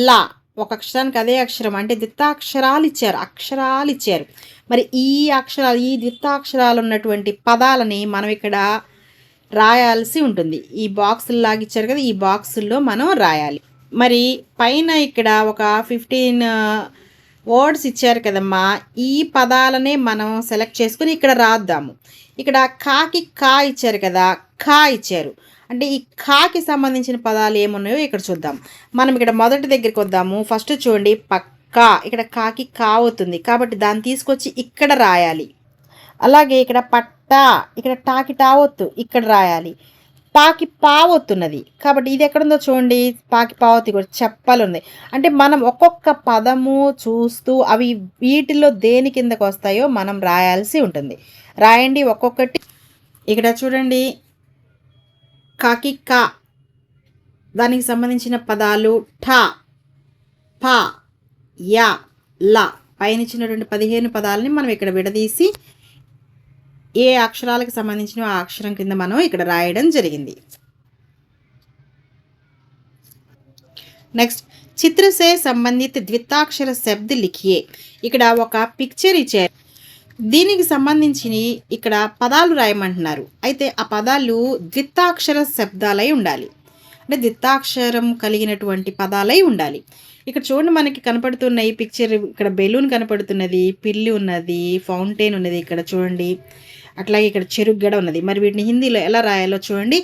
లా, ఒక అక్షరానికి అదే అక్షరం అంటే ద్వితాక్షరాలు ఇచ్చారు. మరి ఈ అక్షరాలు, ఈ ద్వితాక్షరాలు ఉన్నటువంటి పదాలని మనం ఇక్కడ రాయాల్సి ఉంటుంది. ఈ బాక్సులు లాగిచ్చారు కదా, ఈ బాక్సుల్లో మనం రాయాలి. మరి పైన ఇక్కడ ఒక 15 వర్డ్స్ ఇచ్చారు కదమ్మా, ఈ పదాలనే మనం సెలెక్ట్ చేసుకుని ఇక్కడ రాద్దాము. ఇక్కడ కాకి కా ఇచ్చారు కదా, ఖా ఇచ్చారు అంటే ఈ ఖాకి సంబంధించిన పదాలు ఏమున్నాయో ఇక్కడ చూద్దాం. మనం ఇక్కడ మొదటి దగ్గరికి వద్దాము. ఫస్ట్ చూడండి పక్కా, ఇక్కడ కాకి కా అవుతుంది కాబట్టి దాన్ని తీసుకొచ్చి ఇక్కడ రాయాలి. అలాగే ఇక్కడ పట్టా, ఇక్కడ టాకి టావొత్తు ఇక్కడ రాయాలి. పాకి పావొత్తున్నది కాబట్టి ఇది ఎక్కడుందో చూడండి, పాకి పావొత్తి కూడా చెప్పలు ఉంది. అంటే మనం ఒక్కొక్క పదము చూస్తూ అవి వీటిలో దేని కిందకు వస్తాయో మనం రాయాల్సి ఉంటుంది. రాయండి ఒక్కొక్కటి. ఇక్కడ చూడండి కాకి కా, దానికి సంబంధించిన పదాలు ఠ ఫ యా లా, పైన ఇచ్చినటువంటి 15 పదాలని మనం ఇక్కడ విడదీసి ఏ అక్షరాలకు సంబంధించిన ఆ అక్షరం కింద మనం ఇక్కడ రాయడం జరిగింది. నెక్స్ట్ చిత్ర సే సంబంధిత ద్వితాక్షర శబ్ద లిఖియే. ఇక్కడ ఒక పిక్చర్ ఇచ్చారు, దీనికి సంబంధించి ఇక్కడ పదాలు రాయమంటున్నారు. అయితే ఆ పదాలు ద్వితాక్షర శబ్దాలై ఉండాలి, అంటే ద్వితాక్షరం కలిగినటువంటి పదాలై ఉండాలి. ఇక్కడ చూడండి మనకి కనపడుతున్న ఈ పిక్చర్, ఇక్కడ బెలూన్ కనపడుతున్నది, పిల్లి ఉన్నది, ఫౌంటైన్ ఉన్నది ఇక్కడ చూడండి, అట్లాగే ఇక్కడ చెరుగడ ఉన్నది. మరి వీటిని హిందీలో ఎలా రాయాలో చూడండి.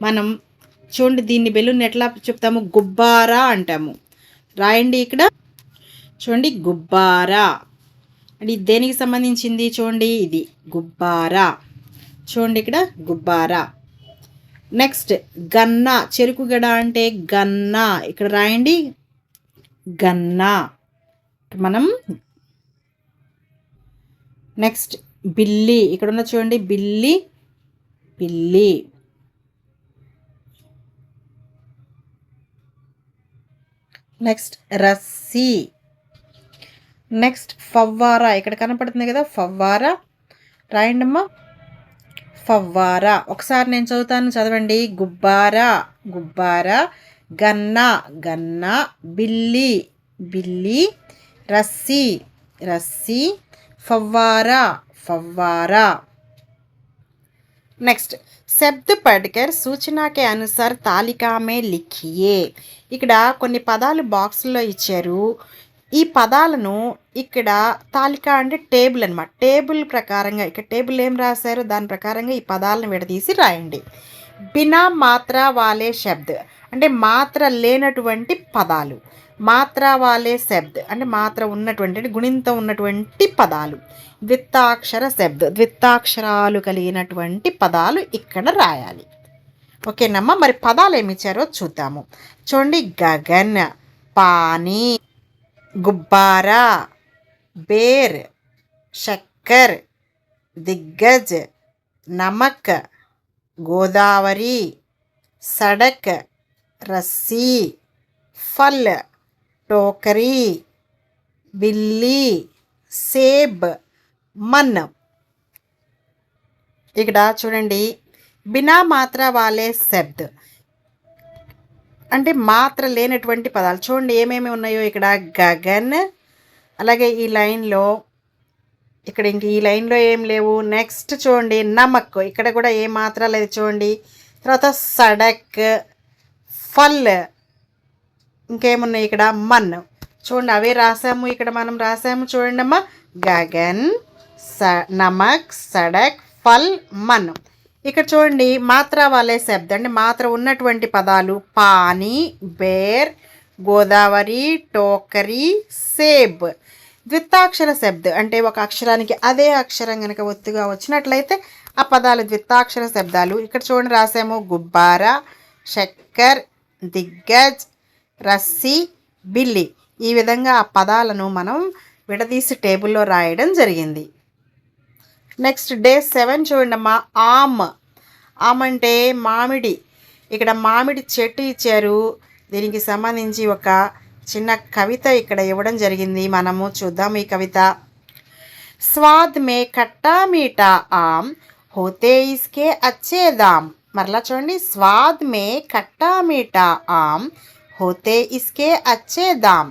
మనం చూడండి దీన్ని బెలూన్ ఎట్లా చెప్తాము, గుబ్బారా అంటాము. రాయండి ఇక్కడ చూడండి గుబ్బారా అంటే ఇది దేనికి సంబంధించింది చూడండి, ఇది గుబ్బారా. చూడండి ఇక్కడ గుబ్బారా. నెక్స్ట్ గన్నా, చెరుకు గడ అంటే గన్నా, ఇక్కడ రాయండి గన్నా మనం. నెక్స్ట్ బిల్లి, ఇక్కడ ఉన్న చూడండి బిల్లి పిల్లి. Next Rassie. నెక్స్ట్ ఫవ్వారా, ఇక్కడ కనపడుతుంది కదా ఫవ్వారా, రాయండమ్మా ఫవ్వారా. ఒకసారి నేను చదువుతాను, చదవండి. గుబ్బారా గుబ్బారా, గన్నా గన్నా, బిల్లి బిల్లి, రస్సీ रस्सी, फव्वारा फव्वारा। नेक्स्ट शब्द पढ़कर सूचना के अनुसार तालिका में लिखिए। ఇక్కడ కొన్ని పదాలు బాక్స్లో ఇచ్చారు। ఈ పదాలను ఇక్కడ తాలిక అంటే టేబుల్ అన్నమాట। టేబుల్ ప్రకారంగా ఇక్కడ టేబుల్ ఏం రాశారు దాని ప్రకారంగా ఈ పదాలను విడదీసి రాయండి। బినా మాత్ర వాలే శబ్ద్ అంటే మాత్ర లేనటువంటి పదాలు, మాత్ర వాలే శబ్ద్ అంటే మాత్ర ఉన్నటువంటి గుణింతం ఉన్నటువంటి పదాలు, ద్విత్తాక్షర శబ్ద్ ద్విత్తాక్షరాలు కలిగినటువంటి పదాలు ఇక్కడ రాయాలి। ఓకేనమ్మా, మరి పదాలు ఏమి ఇచ్చారో చూద్దాము। చూడండి, గగన్, పానీ, గుబ్బారా, బేర్, शक्कर, दिग्गज, नमक, गोदावरी, सड़क, रस्सी, फल, टोकरी, बिल्ली, सेब, मन। ఇక్కడ చూడండి, బినా మాత్ర వాలే శబ్ద్ అంటే మాత్ర లేనటువంటి పదాలు చూడండి ఏమేమి ఉన్నాయో ఇక్కడ గగన్, అలాగే ఈ లైన్లో ఇక్కడ ఇంక ఈ లైన్లో ఏం లేవు। నెక్స్ట్ చూడండి నమక్, ఇక్కడ కూడా ఏ మాత్ర లేదు చూడండి। తర్వాత సడక్, ఫల్, ఇంకేమున్నాయి ఇక్కడ మన్। చూడండి అవే రాసాము, ఇక్కడ మనం రాసాము చూడండి అమ్మా, గగన్, నమక్, సడక్, ఫల్, మన్. ఇక్కడ చూడండి మాత్ర వాలే శబ్దం, అంటే మాత్ర ఉన్నటువంటి పదాలు పానీ, బేర్, గోదావరి, టోకరీ, సేబ్. ద్విత్తాక్షర శబ్ద అంటే ఒక అక్షరానికి అదే అక్షరం కనుక ఒత్తుగా వచ్చినట్లయితే ఆ పదాలు ద్విత్తాక్షర శబ్దాలు. ఇక్కడ చూడండి రాసాము గుబ్బారా, చక్కర్, దిగ్గజ్, రస్సి, బిల్లి. ఈ విధంగా ఆ పదాలను మనం విడదీసి టేబుల్లో రాయడం జరిగింది. నెక్స్ట్ డే 7 చూడండి అమ్మా, ఆమ్. ఆమ్ అంటే మామిడి. ఇక్కడ మామిడి చెట్టు ఇచ్చారు, దీనికి సంబంధించి ఒక చిన్న కవిత ఇక్కడ ఇవ్వడం జరిగింది, మనము చూద్దాం ఈ కవిత. స్వాద్ మే ఖట్టా మీఠా ఆమ్ హోతే ఇస్కే అచ్చే దామ్. మరలా చూడండి, స్వాద్ మే ఖట్టా మీఠా ఆమ్ होते इसके अच्छे दाम,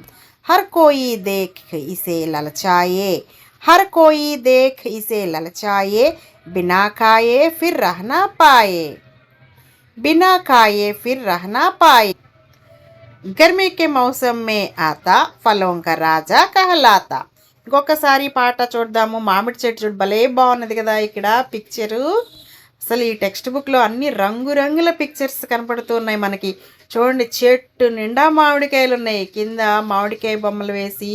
हर कोई देख इसे ललचाए, हर कोई देख इसे ललचाए, बिना खाए फिर रह ना पाए, बिना खाए फिर रह ना पाए, गर्मी के मौसम में आता फलों का राजा कहलाता. ఇంకొకసారి పాట చూద్దాము. మామిడి చెట్టు చూడు, భలే బాగున్నది కదా ఇక్కడ పిక్చరు. అసలు ఈ టెక్స్ట్ బుక్లో అన్ని రంగురంగుల పిక్చర్స్ కనపడుతున్నాయి మనకి. చూడండి, చెట్టు నిండా మామిడికాయలు ఉన్నాయి, కింద మామిడికాయ బొమ్మలు వేసి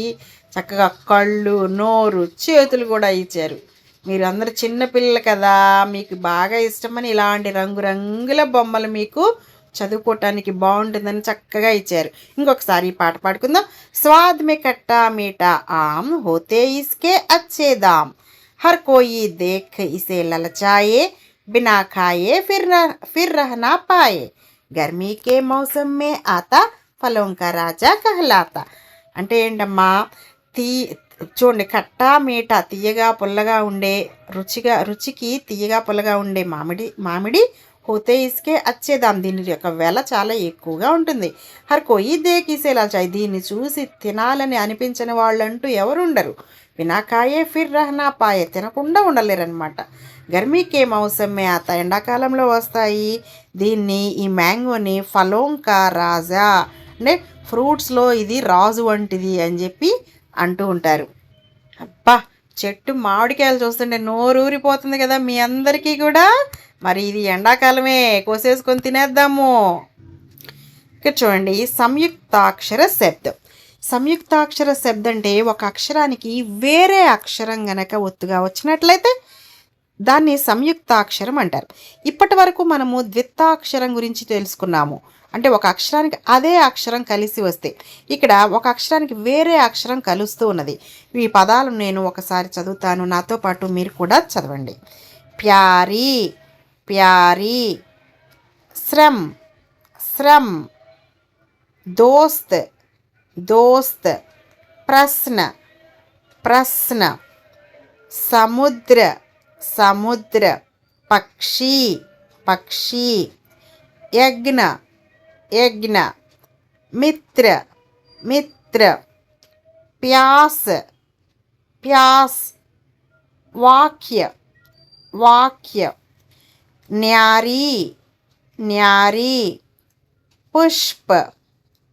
చక్కగా కళ్ళు, నోరు, చేతులు కూడా ఇచ్చారు. మీరు అందరు చిన్నపిల్లలు కదా, మీకు బాగా ఇష్టమని ఇలాంటి రంగురంగుల బొమ్మలు మీకు చదువుకోవటానికి బాగుంటుందని చక్కగా ఇచ్చారు. ఇంకొకసారి ఈ పాట పాడుకుందాం. స్వాద్ మే ఖట్టా మీఠా ఆమ్ హోతే ఇస్కే అచ్చే దామ్, హర్ కోయి దేఖ్ ఇసే లలచాయే, बिना खाए फिर रह ना पाए, गर्मी के मौसम में आता फलों का राजा कहलाता. అంటే ఏంటమ్మా, చూడండి, కట్టా మీట తీయగా పుల్లగా ఉండే, రుచికి తీయగా పుల్లగా ఉండే మామిడి హోతే ఇస్కే అచ్చేదాం, దీని యొక్క వెల చాలా ఎక్కువగా ఉంటుంది. హర్ కోయి దేకిసేలా చాయ్, దీన్ని చూసి తినాలని అనిపించని వాళ్ళంటూ ఎవరుండరు. వినాకాయే ఫిర్ రహనా పాయే, తినకుండా ఉండలేరనమాట. గర్మీకే మౌసమ్మే ఆత, ఎండాకాలంలో వస్తాయి. దీన్ని, ఈ మ్యాంగోని ఫలోంకా రాజా అంటే ఫ్రూట్స్లో ఇది రాజు వంటిది అని చెప్పి అంటూ ఉంటారు. అబ్బా, చెట్టు మామిడికాయలు చూస్తుంటే నోరూరిపోతుంది కదా మీ అందరికీ కూడా. మరి ఇది ఎండాకాలమే, కోసేసుకొని తినేద్దాము. ఇక్కడ చూడండి, సంయుక్తాక్షర శబ్దం. సంయుక్తాక్షర శబ్దం అంటే ఒక అక్షరానికి వేరే అక్షరం గనక ఒత్తుగా వచ్చినట్లయితే దాన్ని సంయుక్తాక్షరం అంటారు. ఇప్పటి వరకు మనము ద్విత్తాక్షరం గురించి తెలుసుకున్నాము, అంటే ఒక అక్షరానికి అదే అక్షరం కలిసి వస్తే. ఇక్కడ ఒక అక్షరానికి వేరే అక్షరం కలుస్తూ ఉన్నది. ఈ పదాలను నేను ఒకసారి చదువుతాను, నాతో పాటు మీరు కూడా చదవండి. ప్యారీ, ప్యారీ, శ్రమ్, శ్రమ్, దోస్త్, दोस्त, प्रश्न, प्रश्न, समुद्र, समुद्र, पक्षी, पक्षी, यज्ञ, यज्ञ, मित्र, मित्र, प्यास, प्यास, वाक्य, वाक्य, न्यारी, न्यारी, पुष्प,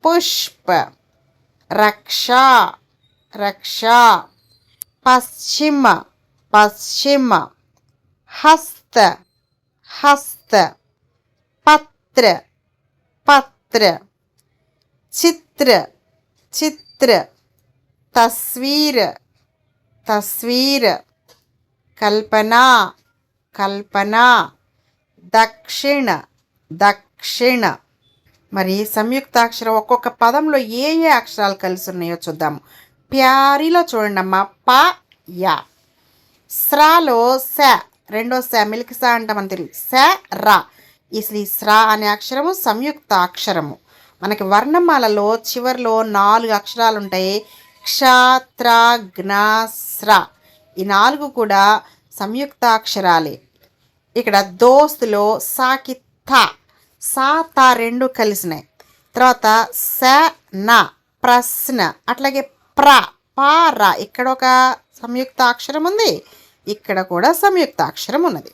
पुष्प, रक्षा, रक्षा, पश्चिम, पश्चिम, हस्त, हस्त, पत्र, पत्र, चित्र, चित्र, तस्वीर, तस्वीर, कल्पना, कल्पना, दक्षिण, दक्षिण. మరి సంయుక్తాక్షరం ఒక్కొక్క పదంలో ఏ ఏ అక్షరాలు కలిసి ఉన్నాయో చూద్దాము. ప్యారీలో చూడండి అమ్మ, ప, యా. స్రాలో స, రెండో స, మిల్క్ స అంటామని తెలియదు, స, రా. ఈ స్రా అనే అక్షరము సంయుక్తాక్షరము. మనకి వర్ణమాలలో చివరిలో 4 అక్షరాలు ఉంటాయి, క్ష, త్ర, జ్ఞ, స్ర. ఈ 4 కూడా సంయుక్తాక్షరాలే. ఇక్కడ దోస్తులో సాకి థ, సా, తా రెండు కలిసినాయి. తర్వాత స, నా, ప్రశ్న. అట్లాగే ప్ర, పా, రా. ఇక్కడ ఒక సంయుక్తాక్షరం ఉంది, ఇక్కడ కూడా సంయుక్తాక్షరం ఉన్నది.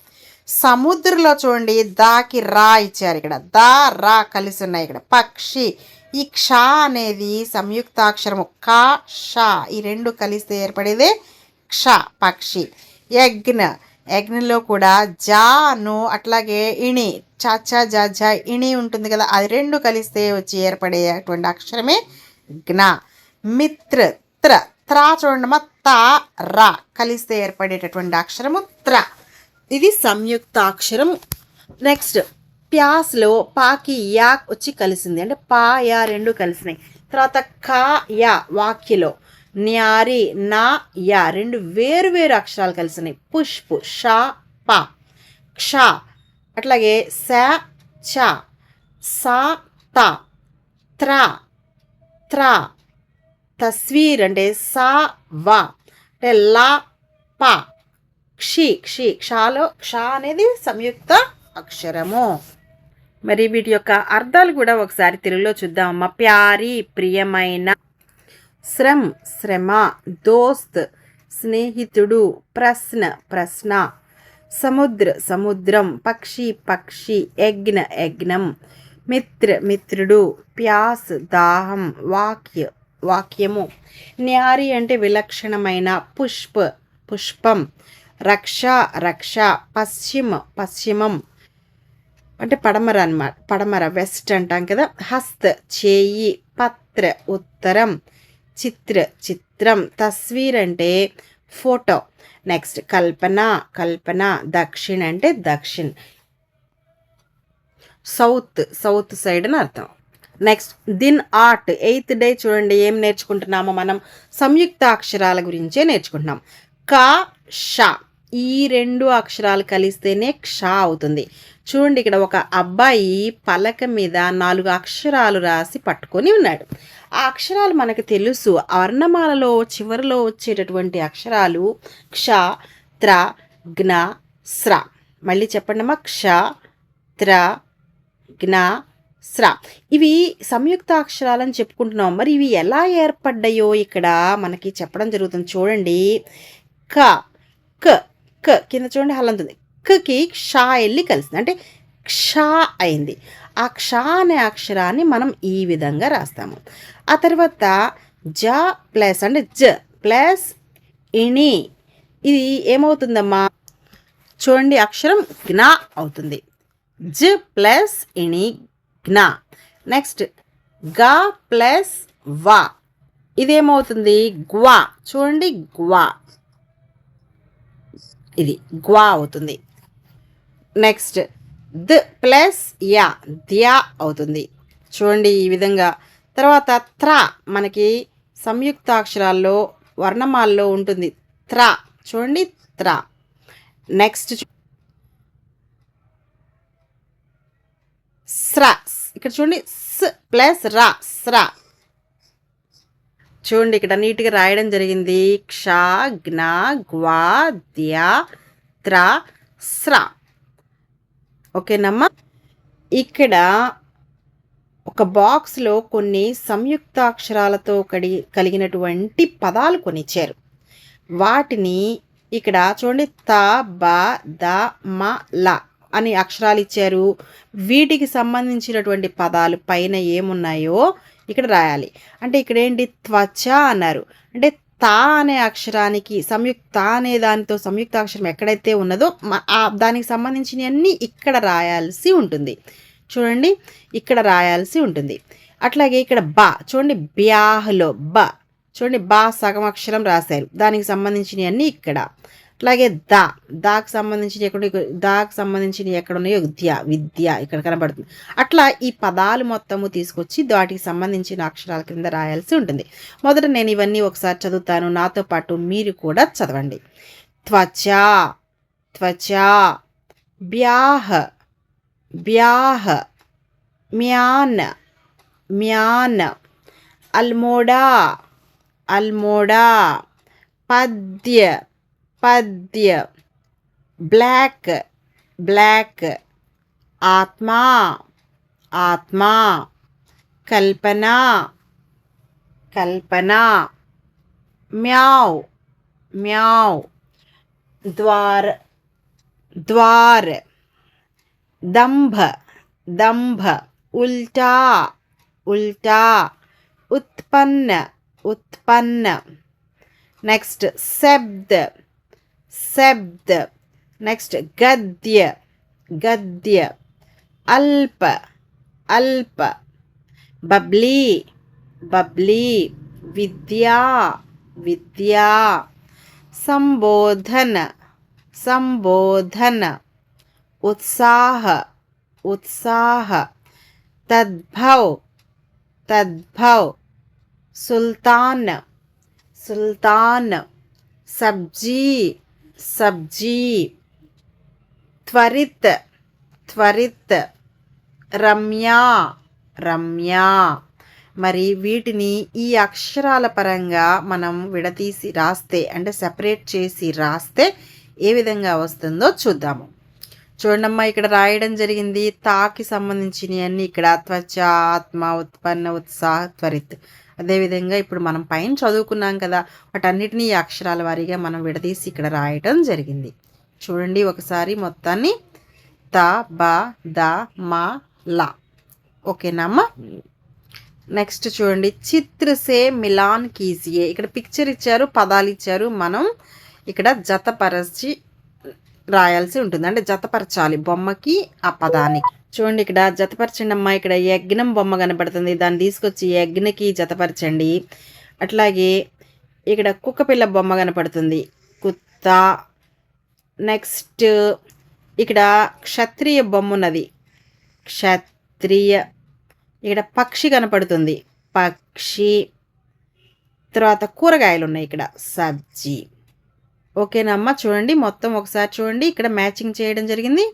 సముద్రంలో చూడండి, దాకి రా ఇచ్చారు, ఇక్కడ దా, రా కలిసి ఉన్నాయి. ఇక్కడ పక్షి, ఈ క్ష అనేది సంయుక్తాక్షరము కా ష ఈ రెండు కలిస్తే ఏర్పడేదే క్ష పక్షి. యజ్ఞ యజ్ఞలో కూడా జాను అట్లాగే ఇణి చాచా జా ఇణి ఉంటుంది కదా, అది రెండు కలిస్తే వచ్చి ఏర్పడేటువంటి అక్షరమే జ్ఞ. మిత్ర త్ర త్రా చూడండి త రా కలిస్తే ఏర్పడేటటువంటి అక్షరము త్ర. ఇది సంయుక్తాక్షరం. నెక్స్ట్ ప్యాస్లో పాకి యా వచ్చి కలిసింది, అంటే పా యా రెండు కలిసినాయి. తర్వాత కా యా వాక్యలో న్యారి నా యా రెండు వేరు వేరు అక్షరాలు కలిసినాయి. పుష్పు షా పా క్ష. అట్లాగే స చ సా త త్ర త్ర. తస్వీర్ అంటే సా వా అంటే లా పా క్షి క్షి. క్షాలో క్ష అనేది సంయుక్త అక్షరము. మరి వీటి యొక్క అర్థాలు కూడా ఒకసారి తెలుగులో చూద్దామమ్మ. ప్యారి ప్రియమైన, శ్రమ్ శ్రమ, దోస్త్ స్నేహితుడు, ప్రశ్న ప్రశ్న, సముద్ర సముద్రం, పక్షి పక్షి, యజ్ఞ యజ్ఞం, మిత్ర మిత్రుడు, ప్యాస్ దాహం, వాక్యము, న్యారి అంటే విలక్షణమైన, పుష్ప పుష్పం, రక్ష రక్ష, పశ్చిమం అంటే పడమర అన్నమాట, పడమర వెస్ట్ అంటాం కదా. హస్త చేయి, పత్ర ఉత్తరం, చిత్రం, తస్వీర్ అంటే ఫోటో. నెక్స్ట్ కల్పన, దక్షిణ్ అంటే దక్షిణ్, సౌత్ సైడ్ అని అర్థం. నెక్స్ట్ దిన్ ఆర్ట్ 8th డే చూడండి ఏం నేర్చుకుంటున్నామో మనం సంయుక్త అక్షరాల గురించే నేర్చుకుంటున్నాం. క ష ఈ రెండు అక్షరాలు కలిస్తేనే క్ష అవుతుంది. చూడండి ఇక్కడ ఒక అబ్బాయి పలక మీద 4 అక్షరాలు రాసి పట్టుకొని ఉన్నాడు. ఆ అక్షరాలు మనకు తెలుసు, వర్ణమాలలో చివరిలో వచ్చేటటువంటి అక్షరాలు క్ష త్ర జ్ఞ స్ర. మళ్ళీ చెప్పండి అమ్మా, క్ష త్ర జ్ఞ స్ర. ఇవి సంయుక్త అక్షరాలని చెప్పుకుంటున్నాం. మరి ఇవి ఎలా ఏర్పడ్డాయో ఇక్కడ మనకి చెప్పడం జరుగుతుంది. చూడండి క క క కింద చూడండి హల్లంతుంది. కకి క్ష వెళ్ళి కలిసింది, అంటే క్ష అయింది. ఆ క్ష అనే అక్షరాన్ని మనం ఈ విధంగా రాస్తాము. ఆ తర్వాత జ ప్లస్ అంటే జ ప్లస్ ఇణి, ఇది ఏమవుతుందమ్మా చూడండి అక్షరం జ్ఞ అవుతుంది. జ ప్లస్ ఇణి జ్ఞ. నెక్స్ట్ గ ప్లస్ వా, ఇదేమవుతుంది గ్వా. చూడండి గ్వా, ఇది గ్వా అవుతుంది. నెక్స్ట్ ద ప్లస్ యా ధ్యా అవుతుంది. చూడండి ఈ విధంగా. తర్వాత త్ర మనకి సంయుక్తాక్షరాల్లో వర్ణమాల్లో ఉంటుంది త్ర. చూడండి త్ర. నెక్స్ట్ స్ర, ఇక్కడ చూడండి స్ ప్లస్ రా స్ర. చూడండి ఇక్కడ నీట్గా రాయడం జరిగింది. క్ష జ్ఞ గ్వా ధ్యా త్ర స్ర. ఓకేనమ్మా. ఇక్కడ ఒక బాక్స్లో కొన్ని సంయుక్తాక్షరాలతో కలిగినటువంటి పదాలు కొన్ని ఇచ్చారు. వాటిని ఇక్కడ చూడండి త బ ద మ ల అని అక్షరాలు ఇచ్చారు. వీటికి సంబంధించినటువంటి పదాలు పైన ఏమున్నాయో ఇక్కడ రాయాలి. అంటే ఇక్కడ ఏంటి త్వచ అన్నారు, అంటే తా అనే అక్షరానికి సంయుక్త అనే దానితో సంయుక్తాక్షరం ఎక్కడైతే ఉన్నదో దానికి సంబంధించినవన్నీ ఇక్కడ రాయాల్సి ఉంటుంది. చూడండి ఇక్కడ రాయాల్సి ఉంటుంది. అట్లాగే ఇక్కడ బా చూడండి బ్యాహ్లో బ చూడండి బా సగం అక్షరం రాశారు, దానికి సంబంధించినవన్నీ ఇక్కడ. అట్లాగే దాకి సంబంధించిన దాకి సంబంధించిన ఎక్కడ ఉన్నాయో విద్య ఇక్కడ కనబడుతుంది. అట్లా ఈ పదాలు మొత్తము తీసుకొచ్చి వాటికి సంబంధించిన అక్షరాల కింద రాయాల్సి ఉంటుంది. మొదట నేను ఇవన్నీ ఒకసారి చదువుతాను, నాతో పాటు మీరు కూడా చదవండి. త్వచ త్వచ, బ్యాహ్ బ్యాహ్, మ్యాన్ మ్యాన్, అల్మోడా అల్మోడా, పద్య పద్య, బ్లాక్ బ్లాక్, ఆత్మా ఆత్మా, కల్పన కల్పన, మ్యావ్ మ్యావ్, ద్వార్ ద్వార్, దంభ దంభ, ఉల్టా ఉల్టా. ఉత్పన్న ఉత్పన్న. నెక్స్ట్ శబ్ద శబ్ద. నెక్స్ట్ గద్య గద్య. అల్ప అల్ప. బబ్లీ బబ్లీ. విద్యా విద్యా. సంబోధన సంబోధన. उत्साह उत्साह. तद्भव तद्भव. सुल्तान सुल्तान. सब्जी सब्जी. त्वरित त्वरित. रम्या रम्या. మరి వీటిని ఈ అక్షరాల పరంగా మనం విడతీసి రాస్తే అంటే సెపరేట్ చేసి రాస్తే ఏ విధంగా వస్తుందో చూద్దాము. చూడండమ్మా, ఇక్కడ రాయడం జరిగింది తాకి సంబంధించినవి అన్నీ ఇక్కడ త్వచ, ఆత్మ, ఉత్పన్న, ఉత్సాహ, త్వరిత్. అదేవిధంగా ఇప్పుడు మనం పైన చదువుకున్నాం కదా, వాటన్నిటినీ ఈ అక్షరాల వారీగా మనం విడదీసి ఇక్కడ రాయటం జరిగింది. చూడండి ఒకసారి మొత్తాన్ని. త, బ, ద, మ, ల. ఓకేనమ్మా. నెక్స్ట్ చూడండి, చిత్రసే మిలాన్ కీజియే. ఇక్కడ పిక్చర్ ఇచ్చారు, పదాలు ఇచ్చారు, మనం ఇక్కడ జతపరచి రాయాల్సి ఉంటుంది. అంటే జతపరచాలి బొమ్మకి ఆ పదానికి. చూడండి ఇక్కడ జతపరచండి అమ్మా. ఇక్కడ యజ్ఞం బొమ్మ కనపడుతుంది, దాన్ని తీసుకొచ్చి యజ్ఞకి జతపరచండి. అట్లాగే ఇక్కడ కుక్కపిల్ల బొమ్మ కనపడుతుంది, కుత్త. నెక్స్ట్ ఇక్కడ క్షత్రియ బొమ్మ ఉన్నది, క్షత్రియ. ఇక్కడ పక్షి కనపడుతుంది, పక్షి. తర్వాత కూరగాయలు ఉన్నాయి ఇక్కడ, సబ్జీ. ఓకేనమ్మా. చూడండి మొత్తం ఒకసారి చూడండి, ఇక్కడ మ్యాచింగ్ చేయడం జరిగింది.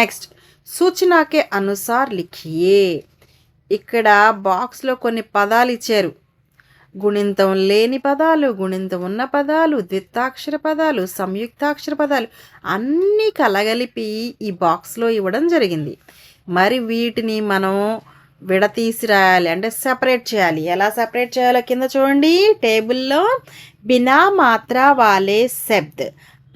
నెక్స్ట్ సూచనకే అనుసార్ లిఖియే. ఇక్కడ బాక్స్లో కొన్ని పదాలు ఇచ్చారు, గుణింతం లేని పదాలు, గుణింతం ఉన్న పదాలు, ద్వితాక్షర పదాలు, సంయుక్తాక్షర పదాలు అన్నీ కలగలిపి ఈ బాక్స్లో ఇవ్వడం జరిగింది. మరి వీటిని మనం విడతీసి రాయాలి, అంటే సెపరేట్ చేయాలి. ఎలా సెపరేట్ చేయాలో కింద చూడండి టేబుల్లో. బినా మాత్ర వాలే శబ్ద్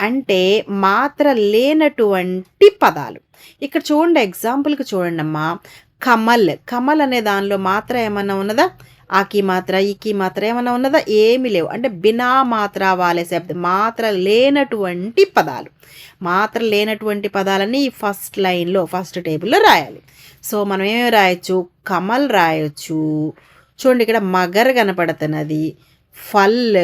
అంటే మాత్ర లేనటువంటి పదాలు. ఇక్కడ చూడండి ఎగ్జాంపుల్కి చూడండి అమ్మా. కమల్, కమల్ అనే దానిలో మాత్ర ఏమన్నా ఉన్నదా? ఆకి మాత్ర, ఈకి మాత్ర ఏమన్నా ఉన్నదా? ఏమీ లేవు. అంటే బినా మాత్ర వాలే శబ్ద్, మాత్ర లేనటువంటి పదాలు. మాత్ర లేనటువంటి పదాలని ఫస్ట్ లైన్లో ఫస్ట్ టేబుల్లో రాయాలి. సో మనం ఏమేమి రాయొచ్చు? కమల్ రాయొచ్చు. చూడండి ఇక్కడ మగర్ కనపడుతున్నది, ఫల్,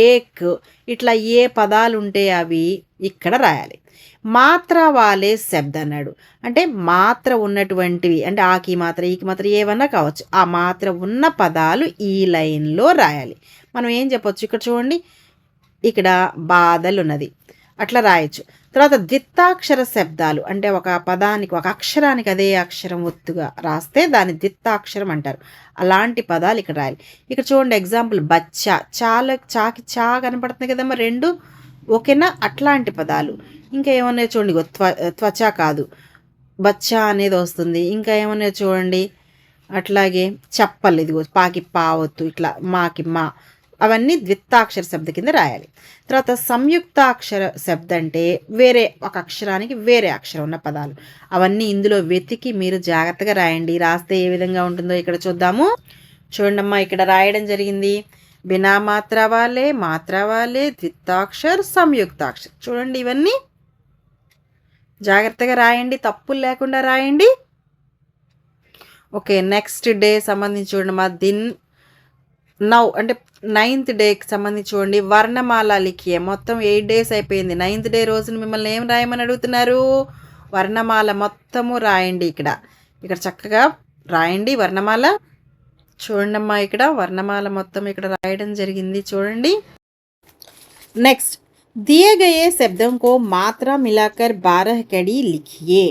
ఏక్. ఇట్లా ఏ పదాలు ఉంటే అవి ఇక్కడ రాయాలి. మాత్ర వాలే శబ్ద అన్నాడు, అంటే మాత్ర ఉన్నటువంటివి, అంటే ఆకి మాత్ర, ఈకి మాత్ర ఏమన్నా కావచ్చు, ఆ మాత్ర ఉన్న పదాలు ఈ లైన్లో రాయాలి. మనం ఏం చెప్పొచ్చు? ఇక్కడ చూడండి, ఇక్కడ బాధలు ఉన్నది, అట్లా రాయొచ్చు. తర్వాత ద్వితాక్షర శబ్దాలు అంటే ఒక పదానికి ఒక అక్షరానికి అదే అక్షరం ఒత్తుగా రాస్తే దాన్ని ద్వితాక్షరం అంటారు. అలాంటి పదాలు ఇక్కడ రాయాలి. ఇక్కడ చూడండి ఎగ్జాంపుల్ బచ్చా, చాలా, చాకి చా కనపడుతుంది కదమ్మా రెండు. ఓకేనా? అట్లాంటి పదాలు. ఇంకా ఏమన్నా చూడండి, త్వచ కాదు, బచ్చా అనేది వస్తుంది. ఇంకా ఏమన్నా చూడండి, అట్లాగే చెప్పలు, ఇదిగో పాకి పావొత్తు, ఇట్లా మాకి మా, అవన్నీ ద్వితాక్షర శబ్ద కింద రాయాలి. తర్వాత సంయుక్తాక్షర శబ్ద అంటే వేరే ఒక అక్షరానికి వేరే అక్షరం ఉన్న పదాలు. అవన్నీ ఇందులో వెతికి మీరు జాగ్రత్తగా రాయండి. రాస్తే ఏ విధంగా ఉంటుందో ఇక్కడ చూద్దాము. చూడండమ్మా, ఇక్కడ రాయడం జరిగింది బినా మాత్ర వాలే, మాత్ర వాలే, ద్వితాక్షర్, సంయుక్తాక్షర్. చూడండి ఇవన్నీ జాగ్రత్తగా రాయండి, తప్పులు లేకుండా రాయండి. ఓకే, నెక్స్ట్ డే సంబంధించి చూడండి మా దిన్ నౌ అంటే 9th డేకి సంబంధించి చూడండి. వర్ణమాల లిఖియే. మొత్తం 8 days అయిపోయింది. 9th డే రోజున మిమ్మల్ని ఏం రాయమని అడుగుతున్నారు? వర్ణమాల మొత్తము రాయండి. ఇక్కడ చక్కగా రాయండి వర్ణమాల. చూడండమ్మా, ఇక్కడ వర్ణమాల మొత్తం ఇక్కడ రాయడం జరిగింది చూడండి. నెక్స్ట్ दिए गए शब्दों को मात्रा मिलाकर 12 कड़ी लिखिए.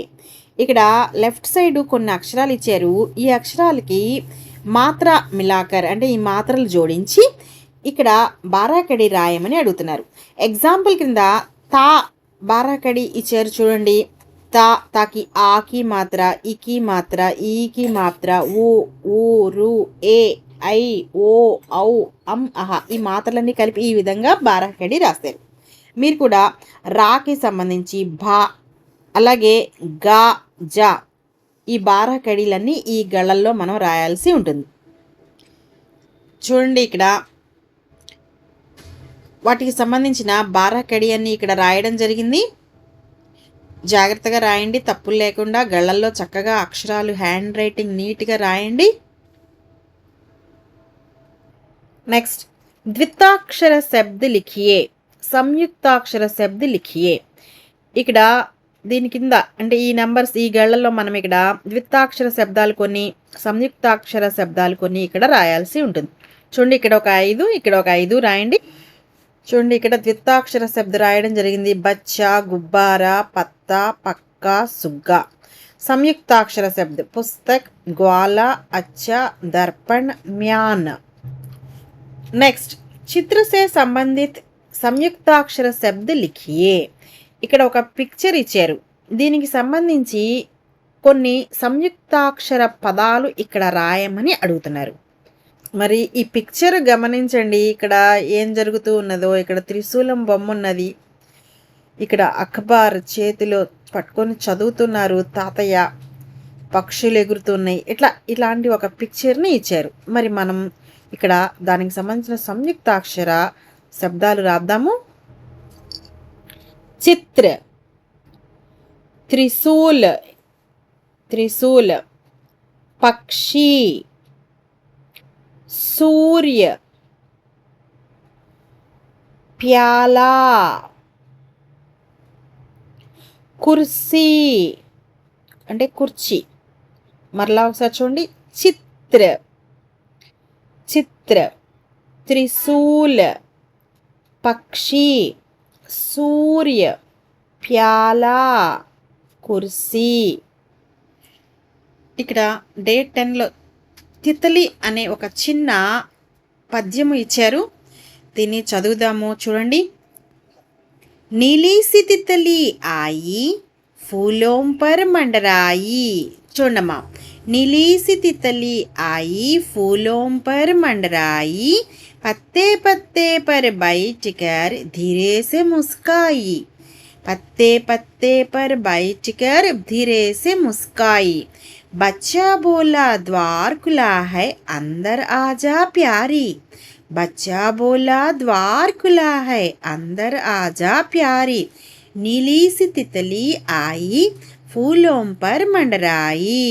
ఇక్కడ లెఫ్ట్ సైడ్ కొన్ని అక్షరాలు ఇచ్చారు. ఈ అక్షరాలకి మాత్ర మిలాకర్ అంటే ఈ మాత్రలు జోడించి ఇక్కడ బారాకడి రాయమని అడుగుతున్నారు. ఎగ్జాంపుల్ కింద తా బారాకడి ఇచ్చారు చూడండి. తాకి ఆకి మాత్ర, ఈకి మాత్ర, ఈకి మాత్ర, ఊ, ఊ, రు, ఏ, ఐ, ఓ, ఔ, అం, అహ ఈ మాత్రలన్నీ కలిపి ఈ విధంగా బారాకడి రాస్తారు. మీరు కూడా రాకి సంబంధించి భా, అలాగే గా, జా ఈ బారా కడీలన్నీ ఈ గళ్ళల్లో మనం రాయాల్సి ఉంటుంది. చూడండి ఇక్కడ వాటికి సంబంధించిన బారా కడి అన్ని ఇక్కడ రాయడం జరిగింది. జాగ్రత్తగా రాయండి, తప్పులు లేకుండా గళ్ళల్లో చక్కగా అక్షరాలు హ్యాండ్ రైటింగ్ నీట్గా రాయండి. నెక్స్ట్ ద్వితాక్షర శబ్ద లిఖియే, సంయుక్తాక్షర శబ్ద లిఖియే. ఇక్కడ దీని కింద అంటే ఈ నెంబర్స్ ఈ గళ్ళల్లో మనం ఇక్కడ ద్వితాక్షర శబ్దాలు కొన్ని, సంయుక్తాక్షర శబ్దాలు కొన్ని ఇక్కడ రాయాల్సి ఉంటుంది. చూడండి ఇక్కడ ఒక 5, ఇక్కడ ఒక 5 రాయండి. చూడండి ఇక్కడ ద్వితాక్షర శబ్ద రాయడం జరిగింది. బచ్చా, గుబ్బారా, పత్తా, పక్కా, సుగ్గా. సంయుక్తాక్షర శబ్ద పుస్తక్, గ్వాలా, అచ్చా, దర్పణ్, म्यान. నెక్స్ట్ చిత్ర సే సంబంధిత్ సంయుక్తాక్షర శబ్ద లిఖియే. ఇక్కడ ఒక పిక్చర్ ఇచ్చారు, దీనికి సంబంధించి కొన్ని సంయుక్తాక్షర పదాలు ఇక్కడ రాయమని అడుగుతున్నారు. మరి ఈ పిక్చర్ గమనించండి, ఇక్కడ ఏం జరుగుతూ ఉన్నదో. ఇక్కడ త్రిశూలం బొమ్మ ఉన్నది, ఇక్కడ అఖబార్ చేతిలో పట్టుకొని చదువుతున్నారు తాతయ్య, పక్షులు ఎగురుతున్నాయి. ఇలాంటి ఒక పిక్చర్ని ఇచ్చారు. మరి మనం ఇక్కడ దానికి సంబంధించిన సంయుక్తాక్షర శబ్దాలు రాద్దాము. చిత్ర, త్రిశూల్, త్రిశూల్, పక్షి, सूर्य, प्याला, कुर्सी అంటే కుర్చీ. మరలా ఒకసారి చూడండి. చిత్ర, చిత్ర, త్రిశూల్, పక్షి, సూర్య, ప్యాలా, కుర్సీ. ఇక్కడ డే 10లో తితలి అనే ఒక చిన్న పద్యము ఇచ్చారు, దీన్ని చదువుదాము. చూడండి. नीली सी तितली आई फूलों पर मंडराई. చూడమ్మా. नीली सी तितली आई फूलों पर मंडराई, पत्ते पत्ते पर बैठकर धीरे से मुस्काई. पत्ते पत्ते पर बैठकर धीरे से मुस्काई. बच्चा बोला द्वार खुला है अंदर आजा प्यारी. बच्चा बोला द्वार खुला है अंदर आजा प्यारी. नीली सी तितली आई फूलों पर मंडराई.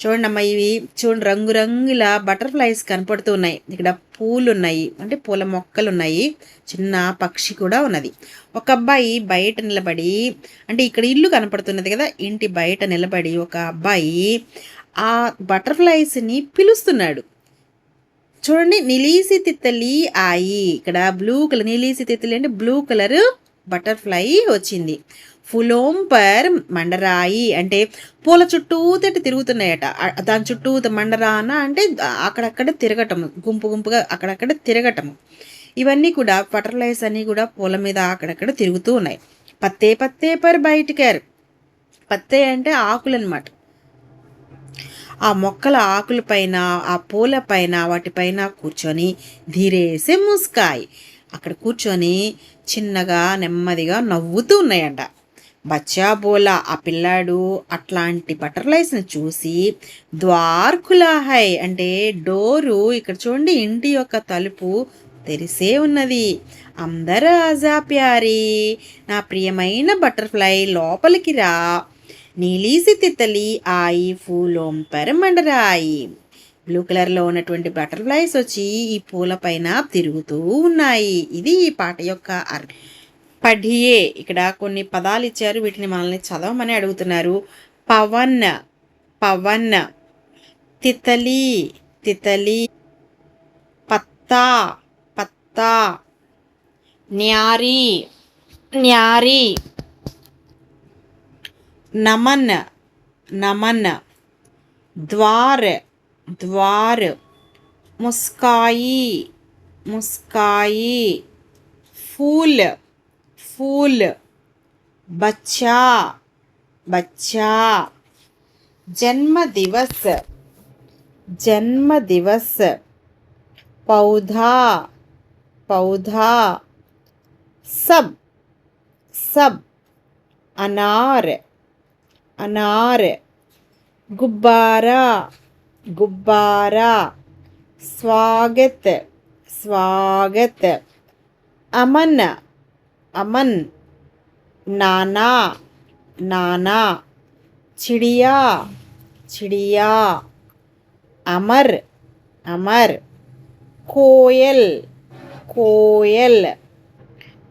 చూడండమ్మా, ఇవి చూడండి రంగురంగుల బటర్ఫ్లైస్ కనపడుతూ ఉన్నాయి. ఇక్కడ పూలు ఉన్నాయి, అంటే పూల మొక్కలు ఉన్నాయి, చిన్న పక్షి కూడా ఉన్నది. ఒక అబ్బాయి బయట నిలబడి, అంటే ఇక్కడ ఇల్లు కనపడుతున్నది కదా, ఇంటి బయట నిలబడి ఒక అబ్బాయి ఆ బటర్ఫ్లైస్ని పిలుస్తున్నాడు. చూడండి. నిలీసి తిత్తలి ఆయి, ఇక్కడ బ్లూ కలర్, నిలీసి తిత్తలి అంటే బ్లూ కలర్ బటర్ఫ్లై వచ్చింది. ఫులోం పర్ మండరాయి అంటే పూల చుట్టూ తిరుగుతున్నాయట. దాని చుట్టూ మండరాన అంటే అక్కడక్కడ తిరగటము, గుంపు గుంపుగా అక్కడక్కడ తిరగటము. ఇవన్నీ కూడా బటర్ఫ్లైస్ అన్నీ కూడా పూల మీద అక్కడక్కడ తిరుగుతూ ఉన్నాయి. పత్తే పత్తే పర్ బయటికారు. పత్తే అంటే ఆకులు అనమాట. ఆ మొక్కల ఆకులపైన, ఆ పూల పైన, వాటిపైన కూర్చొని ధీరేసే ముస్కాయ్, అక్కడ కూర్చొని చిన్నగా నెమ్మదిగా నవ్వుతూ ఉన్నాయంట. బచ్చా బోలా, ఆ పిల్లాడు అట్లాంటి బటర్ఫ్లైస్ని చూసి ద్వార్ ఖులా హై అంటే డోరు, ఇక్కడ చూడండి ఇంటి యొక్క తలుపు తెరిసే ఉన్నది. అందర్ ఆజా ప్యారీ, నా ప్రియమైన బటర్ఫ్లై లోపలికి రా. నీలీసి తితలి ఆయి ఫూలోం పర్ మండరాయి. బ్లూ కలర్లో ఉన్నటువంటి బటర్ఫ్లైస్ వచ్చి ఈ పూల పైన తిరుగుతూ ఉన్నాయి. ఇది ఈ పాట యొక్క పఢియే. ఇక్కడ కొన్ని పదాలు ఇచ్చారు, వీటిని మనల్ని చదవమని అడుగుతున్నారు. పవన్, పవన్, తితలి, తితలి, పత్తా, పత్తా, న్యారీ, న్యారీ, నమన్, నమన్, ద్వార్, ద్వార్, ముస్కాయి, ముస్కాయి, ఫూల్, फूल, बच्चा, बच्चा, जन्म दिवस, जन्म दिवस, पौधा, पौधा, सब, सब, अनार, अनार, గుబ్బారా గుబ్బారా, స్వాగత్ స్వాగత్, అమన్ అమన్, నానా నానా, చిడియా చిడియా, అమర్ అమర్, కోయల్ కోయల్.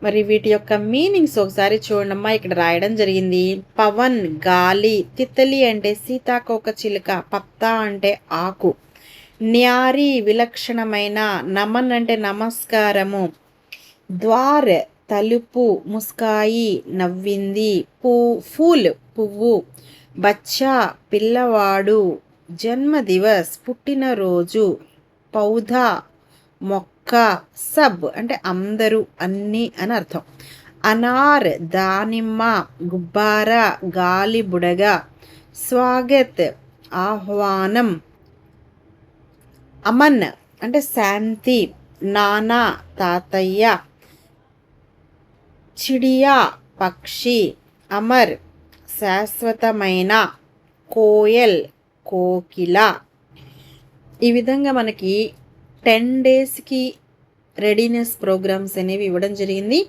మరి వీటి యొక్క మీనింగ్స్ ఒకసారి చూడమ్మా. ఇక్కడ రాయడం జరిగింది. పవన్ గాలి, తితలి అంటే సీతాకోక చిలుక, పత్తా అంటే ఆకు, న్యారి విలక్షణమైన, నమన్ అంటే నమస్కారము, ద్వార్ తలుపు, ముస్కాయి నవ్వింది, ఫూల్ పువ్వు, బచ్చా పిల్లవాడు, జన్మదివస్ పుట్టినరోజు, పౌధా మొక్క, సబ్ అంటే అందరూ అన్నీ అని అర్థం, అనార్ దానిమ్మ, గుబ్బారా గాలి బుడగ, స్వాగత్ ఆహ్వానం, అమన్ అంటే శాంతి, నానా తాతయ్య, చిడియా పక్షి, అమర్ శాశ్వతమైన, కోయల్ కోకిల. ఈ విధంగా మనకి 10 డేస్కి రెడీనెస్ ప్రోగ్రామ్స్ అనేవి ఇవ్వడం జరిగింది.